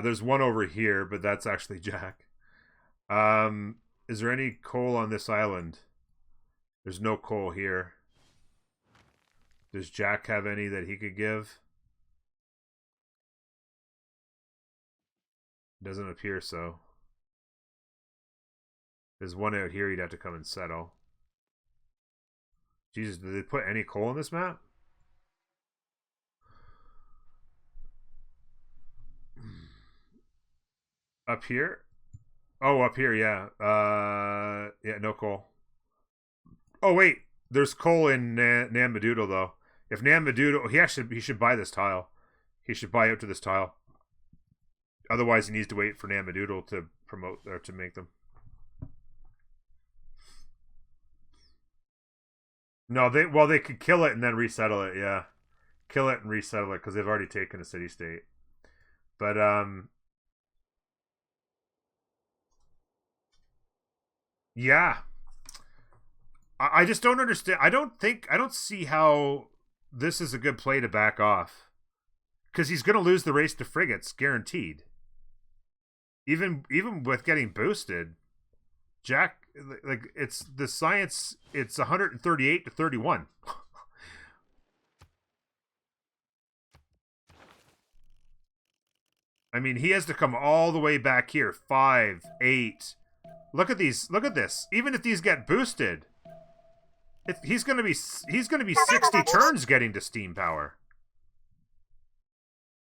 There's one over here, but that's actually Jack. Is there any coal on this island? There's no coal here. Does Jack have any that he could give? Doesn't appear so. There's one out here he'd have to come and settle. Jesus, did they put any coal on this map? Up here? Oh, up here, yeah. Yeah, no coal. Oh, wait. There's coal in Nambadoodle, though. If Nambadoodle... He should buy this tile. He should buy out to this tile. Otherwise, he needs to wait for Nambadoodle to promote or to make them. No, they could kill it and then resettle it, yeah. Kill it and resettle it because they've already taken a city state. But yeah. I just don't understand. I don't see how this is a good play to back off. Because he's gonna lose the race to frigates, guaranteed. Even with getting boosted, Jack, like, it's the science, it's 138 to 31. I mean, he has to come all the way back here. 5, 8. Look at these. Look at this. Even if these get boosted, he's gonna be 60 turns getting to steam power.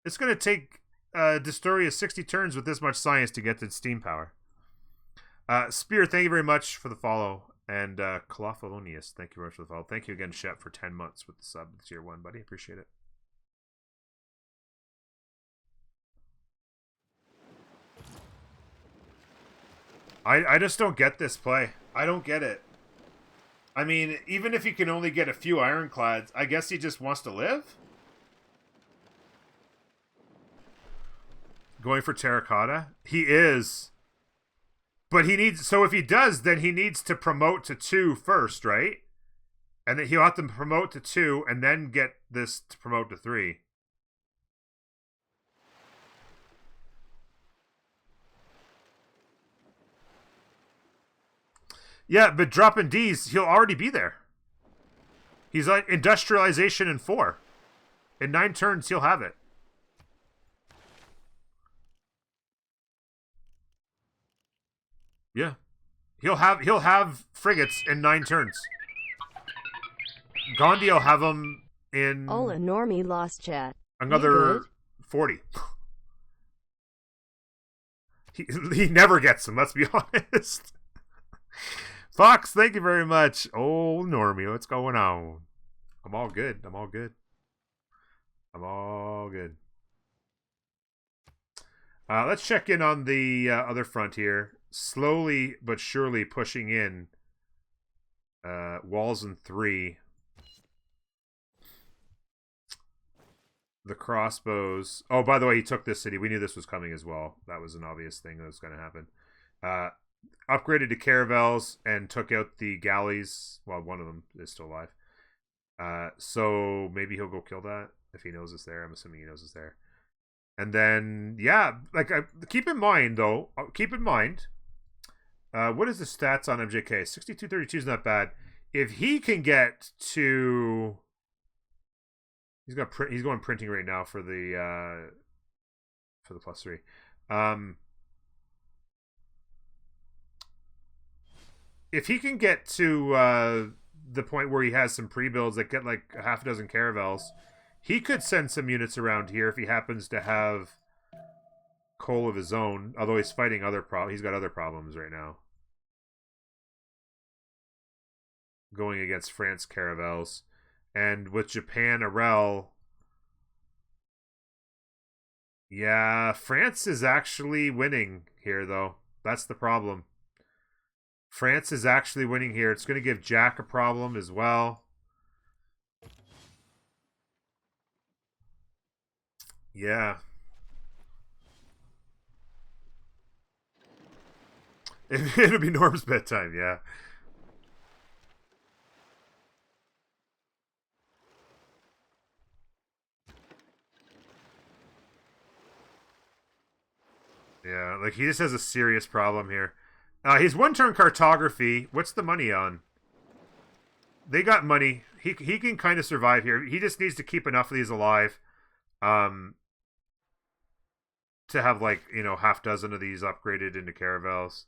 It's gonna take Destoria 60 turns with this much science to get to steam power. Spear, thank you very much for the follow. And Colopholonius, thank you very much for the follow. Thank you again, Shep, for 10 months with the sub tier 1, buddy. Appreciate it. I just don't get this play. I don't get it. I mean, even if he can only get a few ironclads, I guess he just wants to live? Going for terracotta? He is. But he needs... So if he does, then he needs to promote to 2 first, right? And then he'll have to promote to 2 and then get this to promote to 3. Yeah, but dropping D's, he'll already be there. He's like industrialization in 4. In 9 turns, he'll have it. Yeah. He'll have frigates in 9 turns. Gandhi will have them in... Ola Normie lost chat. Another 40. He never gets them, let's be honest. Fox, thank you very much. Oh, Normie, what's going on? I'm all good. I'm all good. I'm all good. Let's check in on the other front here. Slowly but surely pushing in. Walls in 3. The crossbows. Oh, by the way, he took this city. We knew this was coming as well. That was an obvious thing that was going to happen. Upgraded to caravels and took out the galleys. Well, one of them is still alive. So maybe he'll go kill that if he knows it's there. I'm assuming he knows it's there. And then, yeah, like, keep in mind, though, what is the stats on MJK? 62-32 is not bad. If he can get to... He's going printing right now for the +3. If he can get to the point where he has some pre-builds that get like a half a dozen caravels, he could send some units around here if he happens to have coal of his own. Although he's fighting other problems, he's got other problems right now. going against France caravels. And with Japan Arel, yeah, France is actually winning here, though. That's the problem. France is actually winning here. It's going to give Jack a problem as well. Yeah. It'll be Norm's bedtime, yeah. Yeah, like he just has a serious problem here. He's one-turn cartography. What's the money on? They got money. He can kind of survive here. He just needs to keep enough of these alive. To have like, you know, half dozen of these upgraded into caravels.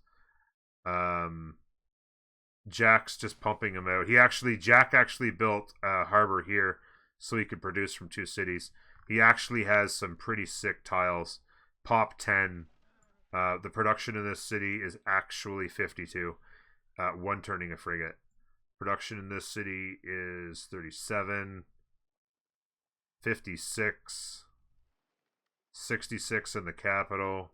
Jack's just pumping them out. Jack actually built a harbor here so he could produce from 2 cities. He actually has some pretty sick tiles. Pop 10. The production in this city is actually 52. One turning a frigate. Production in this city is 37. 56. 66 in the capital.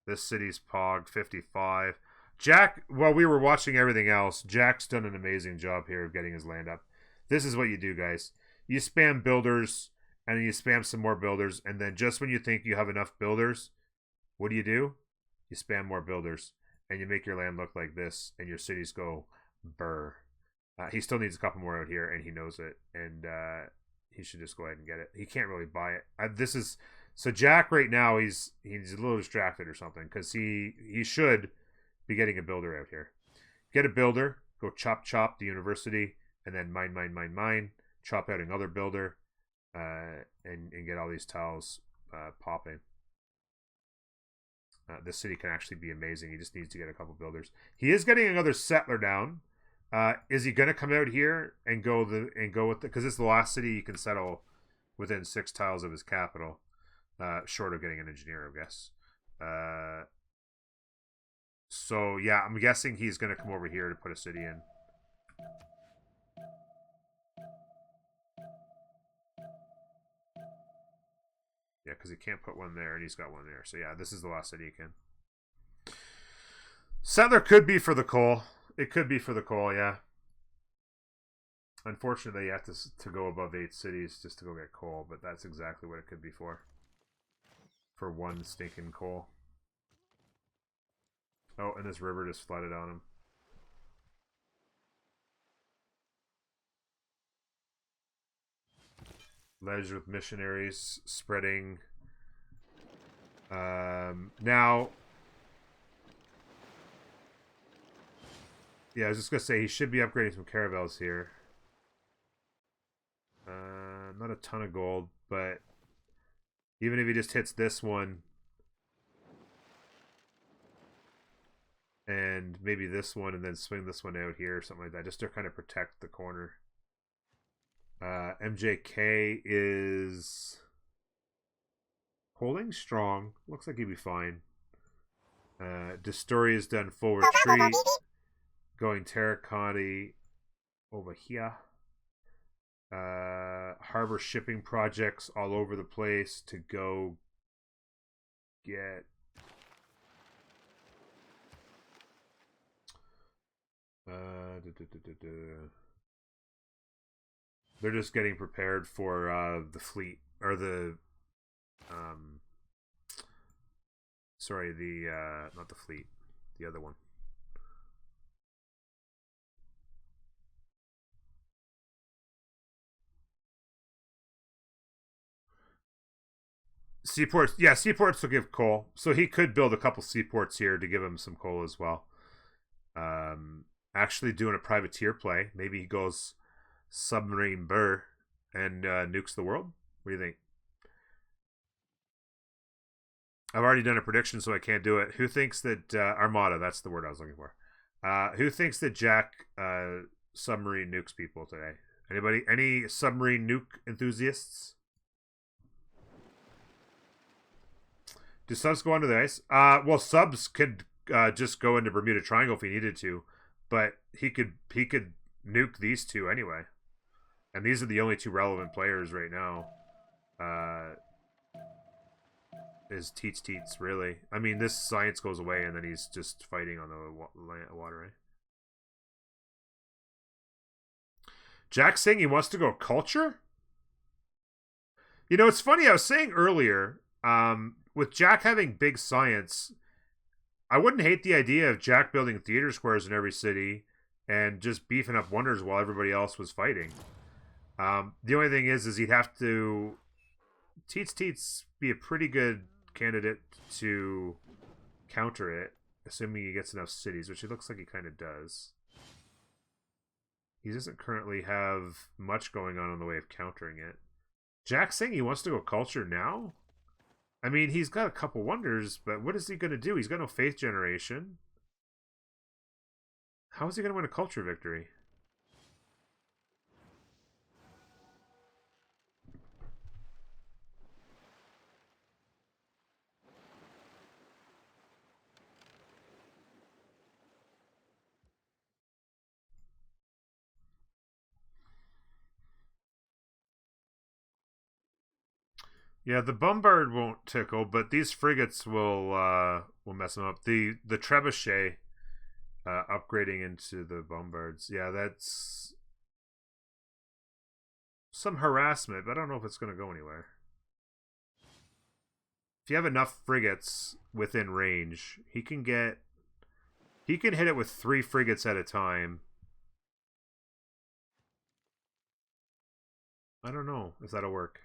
This city's Pog, 55. Jack, while we were watching everything else, Jack's done an amazing job here of getting his land up. This is what you do, guys. You spam builders, and then you spam some more builders, and then just when you think you have enough builders, what do? You spam more builders, and you make your land look like this, and your cities go burr. He still needs a couple more out here, and he knows it, and he should just go ahead and get it. He can't really buy it. So Jack right now, he's a little distracted or something, because he should be getting a builder out here. Get a builder, go chop the university, and then mine, chop out another builder, and get all these tiles popping. This city can actually be amazing. He just needs to get a couple builders. He is getting another settler down. Is he going to come out here and go with because it's the last city you can settle within 6 tiles of his capital, short of getting an engineer, I guess. So yeah, I'm guessing he's going to come over here to put a city in. Yeah, because he can't put one there, and he's got one there. So yeah, this is the last city he can. Settler could be for the coal. It could be for the coal, yeah. Unfortunately, you have to go above 8 cities just to go get coal, but that's exactly what it could be for. For one stinking coal. Oh, and this river just flooded on him. Ledge with missionaries spreading. Now, yeah, I was just gonna say he should be upgrading some caravels here. Not a ton of gold, but even if he just hits this one and maybe this one and then swing this one out here or something like that, just to kind of protect the corner. MJK is holding strong. Looks like he'd be fine. Destori has done full retreat. Going terracotta over here. Harbor shipping projects all over the place to go get they're just getting prepared for the fleet or the sorry, the not the fleet, the other one. Seaports, yeah, seaports will give coal, so he could build a couple seaports here to give him some coal as well. Actually doing a privateer play. Maybe he goes submarine burr and nukes the world. What do you think? I've already done a prediction, so I can't do it. Who thinks that Armada? That's the word I was looking for. Who thinks that Jack submarine nukes people today? Anybody? Any submarine nuke enthusiasts? Do subs go under the ice? Well, subs could just go into Bermuda Triangle if he needed to, but he could nuke these two anyway. And these are the only two relevant players right now. Is Teets, really. I mean, this science goes away, and then he's just fighting on the water, eh? Jack saying he wants to go culture? You know, it's funny, I was saying earlier, with Jack having big science, I wouldn't hate the idea of Jack building theater squares in every city and just beefing up wonders while everybody else was fighting. The only thing is he'd have to... Teets be a pretty good candidate to counter it, assuming he gets enough cities, which it looks like he kind of does. He doesn't currently have much going on in the way of countering it. Jack's saying he wants to go culture now? I mean, he's got a couple wonders, but what is he going to do? He's got no faith generation. How is he going to win a culture victory? Yeah, the bombard won't tickle, but these frigates will mess them up. The trebuchet upgrading into the bombards. Yeah, that's some harassment, but I don't know if it's going to go anywhere. If you have enough frigates within range, he can hit it with 3 frigates at a time. I don't know if that'll work.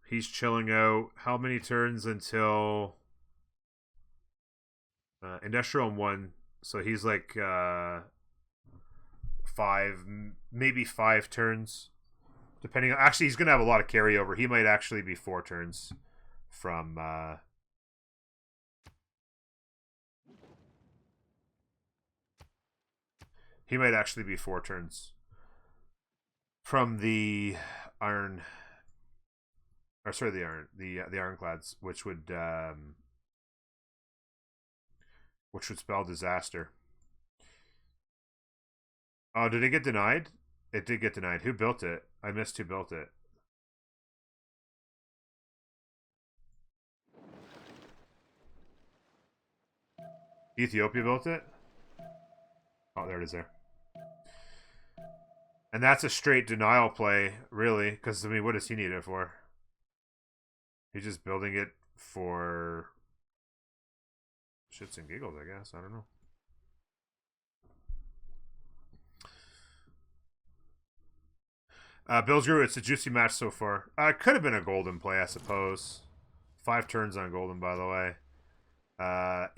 He's chilling out. How many turns until industrial 1? So he's like 5, maybe 5 turns, depending on. Actually, he's gonna have a lot of carryover. He might actually be 4 turns from. He might actually be 4 turns from the iron. Or sorry, the ironclads, which would spell disaster. Oh, did it get denied? It did get denied. Who built it? I missed who built it. Ethiopia built it? Oh, there it is there. And that's a straight denial play, really, because, I mean, what does he need it for? He's just building it for shits and giggles, I guess. I don't know. Bills Guru, it's a juicy match so far. It could have been a golden play, I suppose. 5 turns on golden, by the way.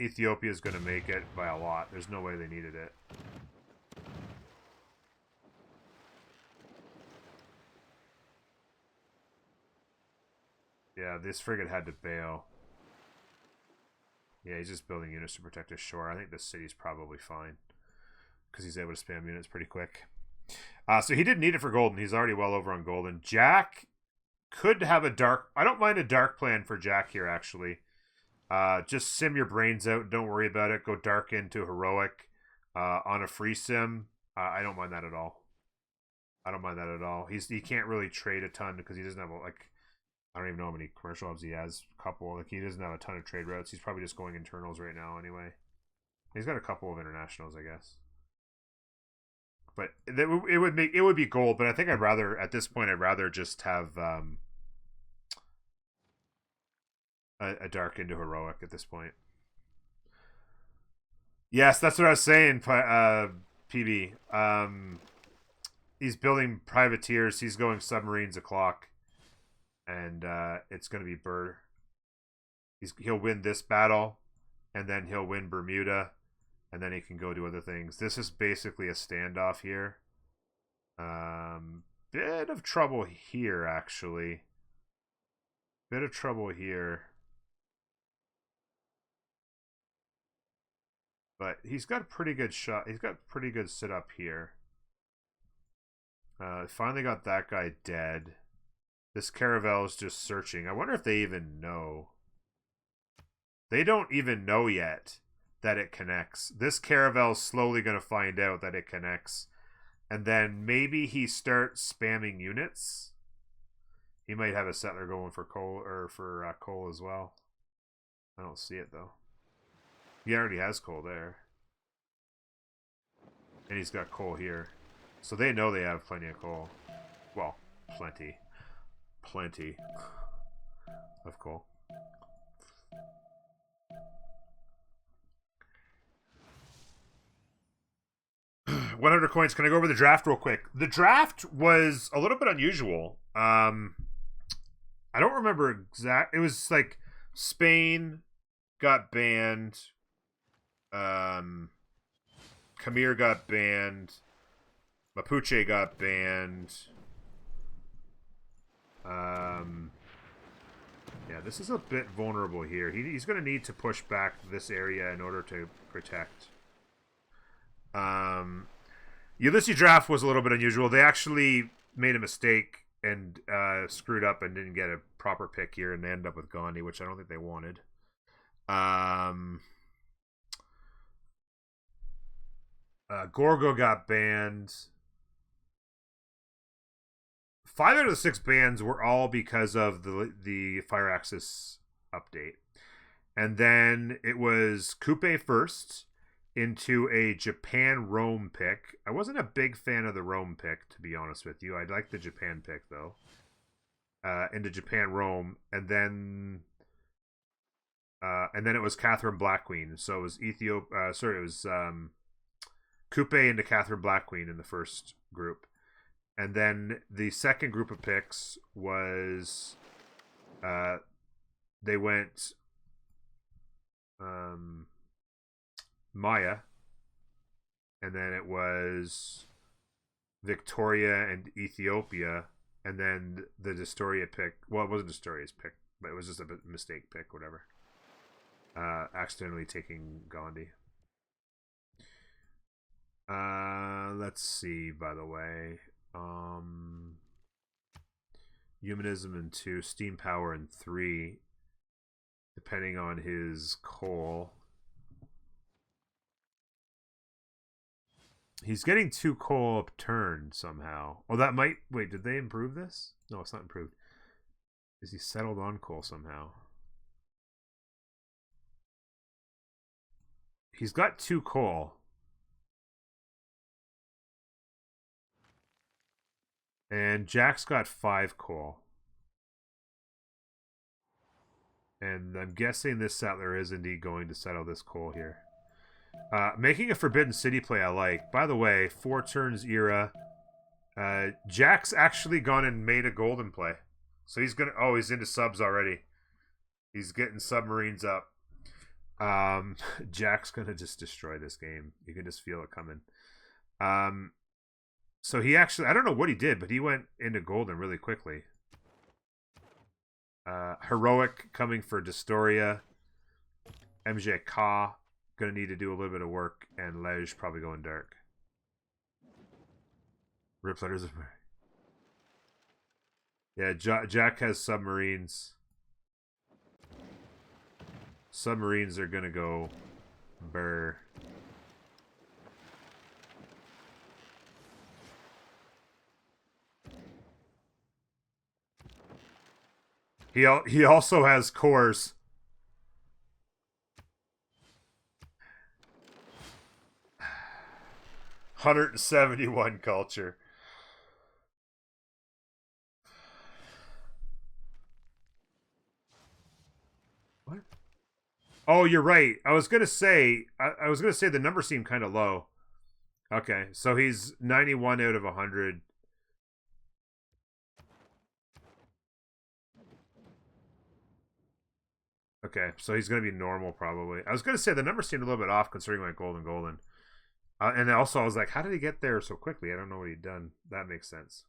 Ethiopia is going to make it by a lot. There's no way they needed it. Yeah, this frigate had to bail. Yeah, he's just building units to protect his shore. I think this city's probably fine, because he's able to spam units pretty quick. So he didn't need it for golden. He's already well over on golden. Jack could have a dark... I don't mind a dark plan for Jack here, actually. Just sim your brains out. Don't worry about it. Go dark into heroic on a free sim. I don't mind that at all. I don't mind that at all. He can't really trade a ton because he doesn't have, like... I don't even know how many commercial hubs he has. A couple. Like, he doesn't have a ton of trade routes. He's probably just going internals right now anyway. He's got a couple of internationals, I guess. But it would be gold. But I think at this point I'd rather just have a dark into heroic at this point. Yes, that's what I was saying. PB. He's building privateers. He's going submarines o'clock. And it's going to be Burr. He'll win this battle, and then he'll win Bermuda, and then he can go do other things. This is basically a standoff here. Bit of trouble here, actually. Bit of trouble here. But he's got a pretty good shot. He's got pretty good sit up here. Finally got that guy dead. This caravel is just searching. I wonder if they even know. They don't even know yet that it connects. This Caravel's slowly going to find out that it connects. And then maybe he starts spamming units. He might have a settler going for coal or for coal as well. I don't see it though. He already has coal there. And he's got coal here. So they know they have plenty of coal. Well, plenty. Plenty of coal. 100 coins. Can I go over the draft real quick? The draft was a little bit unusual. I don't remember exact. It was like Spain got banned. Khmer got banned. Mapuche got banned. Yeah, this is a bit vulnerable here. He's going to need to push back this area in order to protect. Ulysse draft was a little bit unusual. They actually made a mistake and screwed up and didn't get a proper pick here, and they ended up with Gandhi, which I don't think they wanted. Gorgo got banned. 5 out of the 6 bans were all because of the Fire Axis update. And then it was Coupe first into a Japan-Rome pick. I wasn't a big fan of the Rome pick, to be honest with you. I liked the Japan pick, though. Into Japan-Rome. And then it was Catherine Black Queen. So it was it was Coupe into Catherine Black Queen in the first group. And then the second group of picks was they went Maya, and then it was Victoria and Ethiopia, and then the Destoria pick. Well, it wasn't Destoria's pick, but it was just a mistake pick, whatever. Accidentally taking Gandhi. Let's see, by the way. Humanism in 2, steam power in 3, depending on his coal. He's getting 2 coal upturned somehow. Oh, that might... Wait, did they improve this? No, it's not improved. Is he settled on coal somehow? He's got 2 coal. And Jack's got 5 coal. And I'm guessing this settler is indeed going to settle this coal here. Making a Forbidden City play I like. By the way, 4 turns era. Jack's actually gone and made a golden play. So he's gonna... Oh, he's into subs already. He's getting submarines up. Jack's gonna just destroy this game. You can just feel it coming. So he actually, I don't know what he did, but he went into golden really quickly. Heroic coming for Destoria. MJ Ka going to need to do a little bit of work. And Lej probably going dark. Rip letters of... Yeah, Jack has submarines. Submarines are going to go burr. He also has cores. $171 culture. What? Oh, you're right. I was gonna say the number seemed kind of low. Okay, so he's 91 out of 100. Okay, so he's going to be normal probably. I was going to say the number seemed a little bit off considering like golden. And also I was like, how did he get there so quickly? I don't know what he'd done. That makes sense.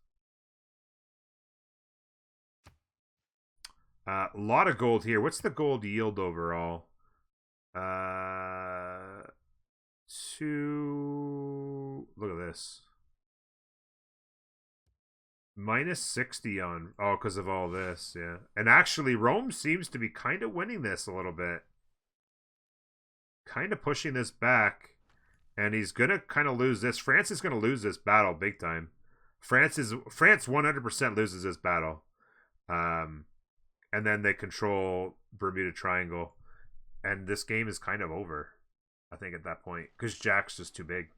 A lot of gold here. What's the gold yield overall? 2... Look at this. Minus 60 on... Oh, because of all this, yeah. And actually, Rome seems to be kind of winning this a little bit. kind of pushing this back. And he's going to kind of lose this. France is going to lose this battle big time. France 100% loses this battle. And then they control Bermuda Triangle. And this game is kind of over, I think, at that point. Because Jack's just too big.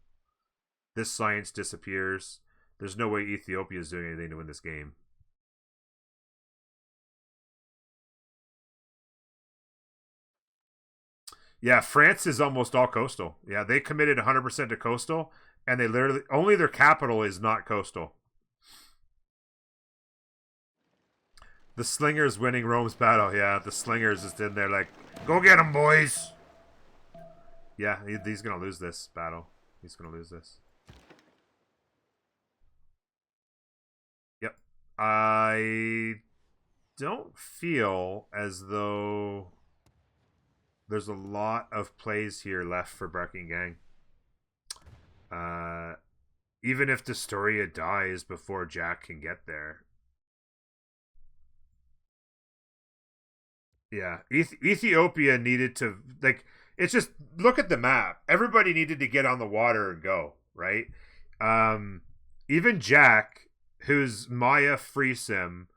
This science disappears. There's no way Ethiopia is doing anything to win this game. Yeah, France is almost all coastal. Yeah, they committed 100% to coastal, and they literally only their capital is not coastal. The Slingers winning Rome's battle. Yeah, the Slingers is in there like, go get them, boys. Yeah, he's gonna lose this battle. He's gonna lose this. Yep. I don't feel as though there's a lot of plays here left for Barking Gang. Even if Destoria dies before Jack can get there. Yeah, Ethiopia needed to, like, it's just, look at the map. Everybody needed to get on the water and go, right? Even Jack, who's Maya Free Sim,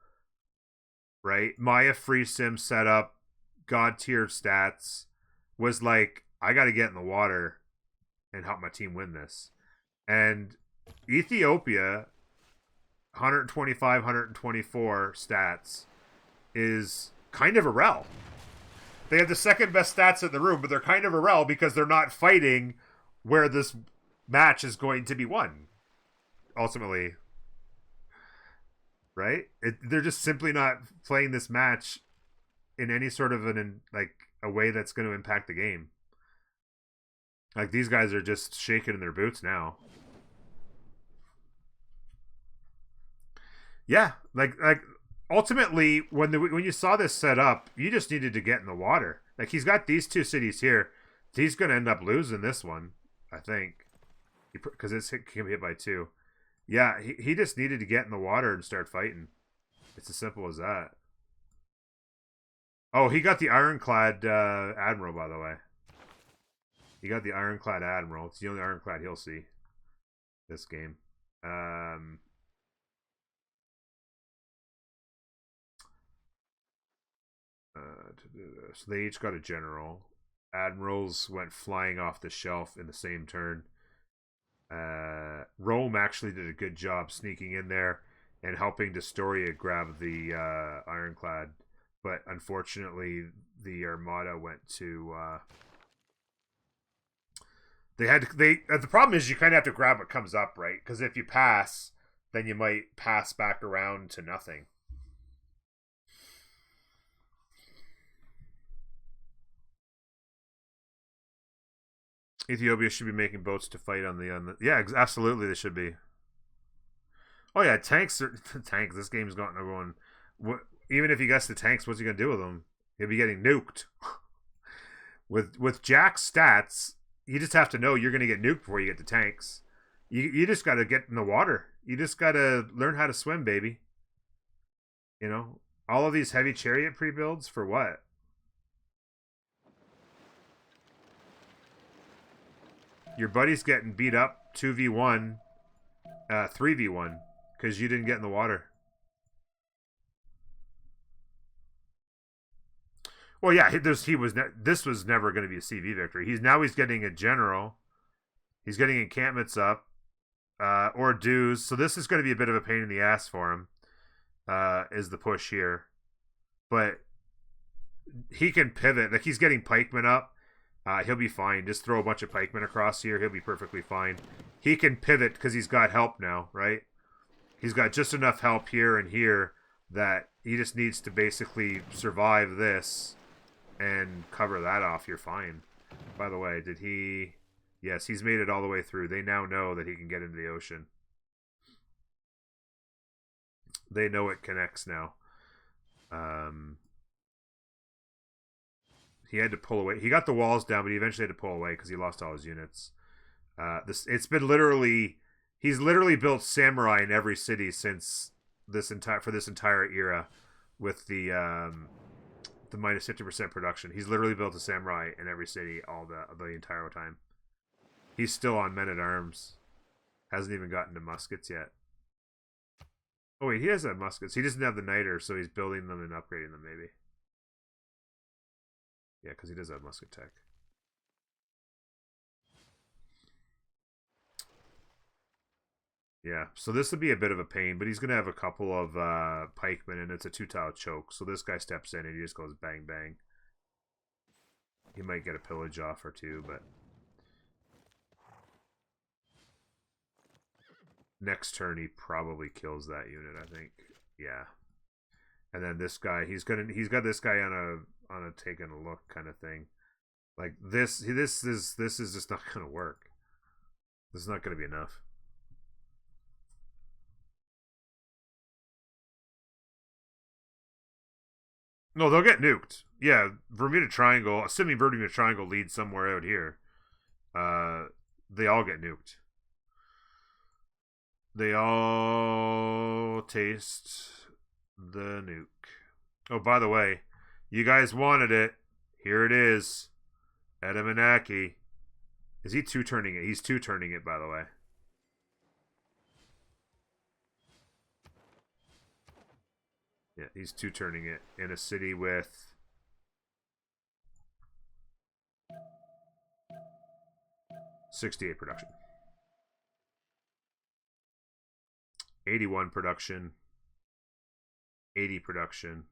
right? Maya Free Sim set up God tier stats, was like, I got to get in the water and help my team win this. And Ethiopia, 125, 124 stats, is kind of a rel. They have the second best stats in the room, but they're kind of a rel because they're not fighting where this match is going to be won, ultimately. Right? They're just simply not playing this match in any sort of a way that's going to impact the game. Like, these guys are just shaking in their boots now. Yeah, like ultimately, when you saw this set up, you just needed to get in the water. Like, he's got these two cities here. He's going to end up losing this one, I think, because it's can be hit by 2. Yeah, he just needed to get in the water and start fighting. It's as simple as that. Oh, he got the Ironclad Admiral, by the way. He got the Ironclad Admiral. It's the only Ironclad he'll see this game. To do this, they each got a general. Admirals went flying off the shelf in the same turn. Rome actually did a good job sneaking in there and helping Destoria grab the Ironclad, but unfortunately the Armada went to the problem is you kind of have to grab what comes up, right? Because if you pass, then you might pass back around to nothing. Ethiopia should be making boats to fight on the yeah, absolutely they should be. Oh yeah, tanks. This game's going. Even if he gets the tanks, what's he gonna do with them? He'll be getting nuked. With Jack's stats, you just have to know you're gonna get nuked before you get the tanks. You just gotta get in the water. You just gotta learn how to swim, baby. You know, all of these heavy chariot pre-builds for what? Your buddy's getting beat up 2v1, 3v1 because you didn't get in the water. Well, yeah, this was never going to be a CV victory. He's getting a general. He's getting encampments up, or dues. So this is going to be a bit of a pain in the ass for him. Is the push here, but he can pivot. Like, he's getting pikemen up. He'll be fine. Just throw a bunch of pikemen across here. He'll be perfectly fine. He can pivot because he's got help now, right? He's got just enough help here and here that he just needs to basically survive this and cover that off. You're fine. By the way, did he... Yes, he's made it all the way through. They now know that he can get into the ocean. They know it connects now. He had to pull away. He got the walls down, but he eventually had to pull away because he lost all his units. It's been literally... He's literally built samurai in every city since this entire era with the the minus 50% production. He's literally built a samurai in every city all the entire time. He's still on men at arms. Hasn't even gotten to muskets yet. Oh wait, he does have muskets. He doesn't have the niter, so he's building them and upgrading them maybe. Yeah, because he does have musket tech. Yeah, so this would be a bit of a pain, but he's going to have a couple of pikemen, and it's a 2-tile choke. So this guy steps in, and he just goes bang, bang. He might get a pillage off or two, but... next turn, he probably kills that unit, I think. Yeah. And then this guy, he's got this guy on a taking a look kind of thing. Like, this is just not going to work. This is not going to be enough. No, they'll get nuked. Yeah, Bermuda Triangle, assuming Bermuda Triangle leads somewhere out here, they all get nuked. They all taste the nuke. Oh, by the way, you guys wanted it. Here it is. Edamanaki. Is he two-turning it? He's two-turning it, by the way. Yeah, he's two-turning it in a city with... 68 production. 81 production. 80 production.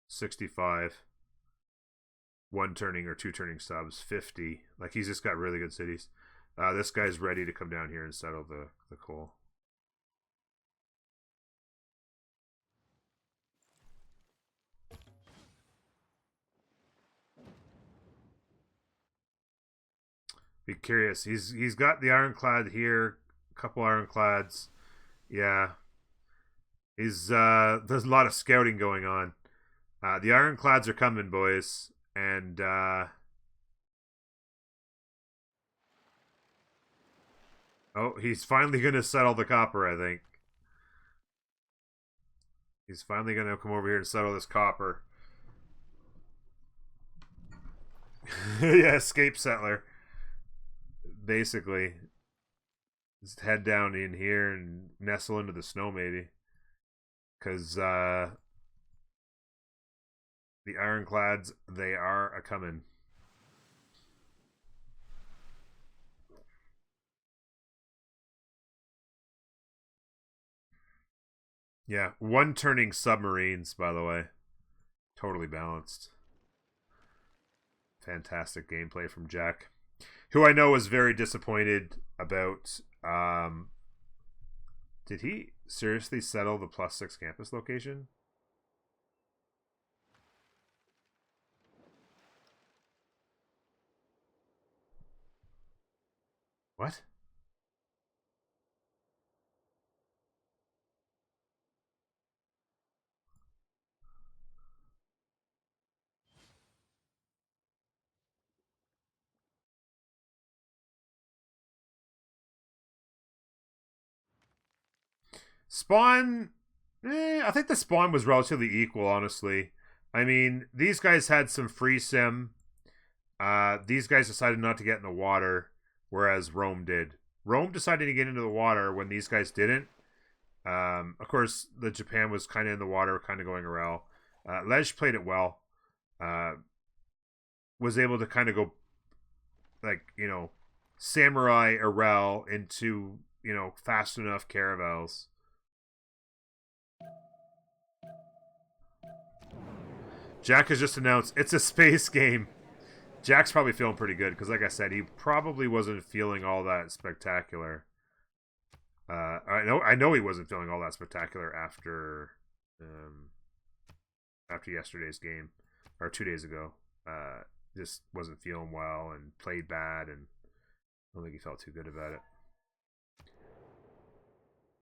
65. One turning or two turning subs. 50. Like, he's just got really good cities. This guy's ready to come down here and settle the coal. Be curious. He's got the ironclad here, a couple ironclads. Yeah. There's a lot of scouting going on. The ironclads are coming, boys, and oh, he's finally gonna settle the copper, I think. He's finally gonna come over here and settle this copper. Yeah, escape settler. Basically, just head down in here and nestle into the snow, maybe, because the ironclads, they are a coming. Yeah, one turning submarines, by the way. Totally balanced. Fantastic gameplay from Jack, who I know was very disappointed about. Did he seriously settle the +6 campus location? What? Spawn, I think the spawn was relatively equal, honestly. I mean, these guys had some free sim. These guys decided not to get in the water, whereas Rome did. Rome decided to get into the water when these guys didn't. Of course, the Japan was kind of in the water, kind of going around. Lej played it well. Was able to kind of go, like, samurai Arel into, fast enough caravels. Jack has just announced it's a space game. Jack's probably feeling pretty good because, like I said, he probably wasn't feeling all that spectacular. I know he wasn't feeling all that spectacular after yesterday's game, or 2 days ago. Just wasn't feeling well and played bad, and I don't think he felt too good about it.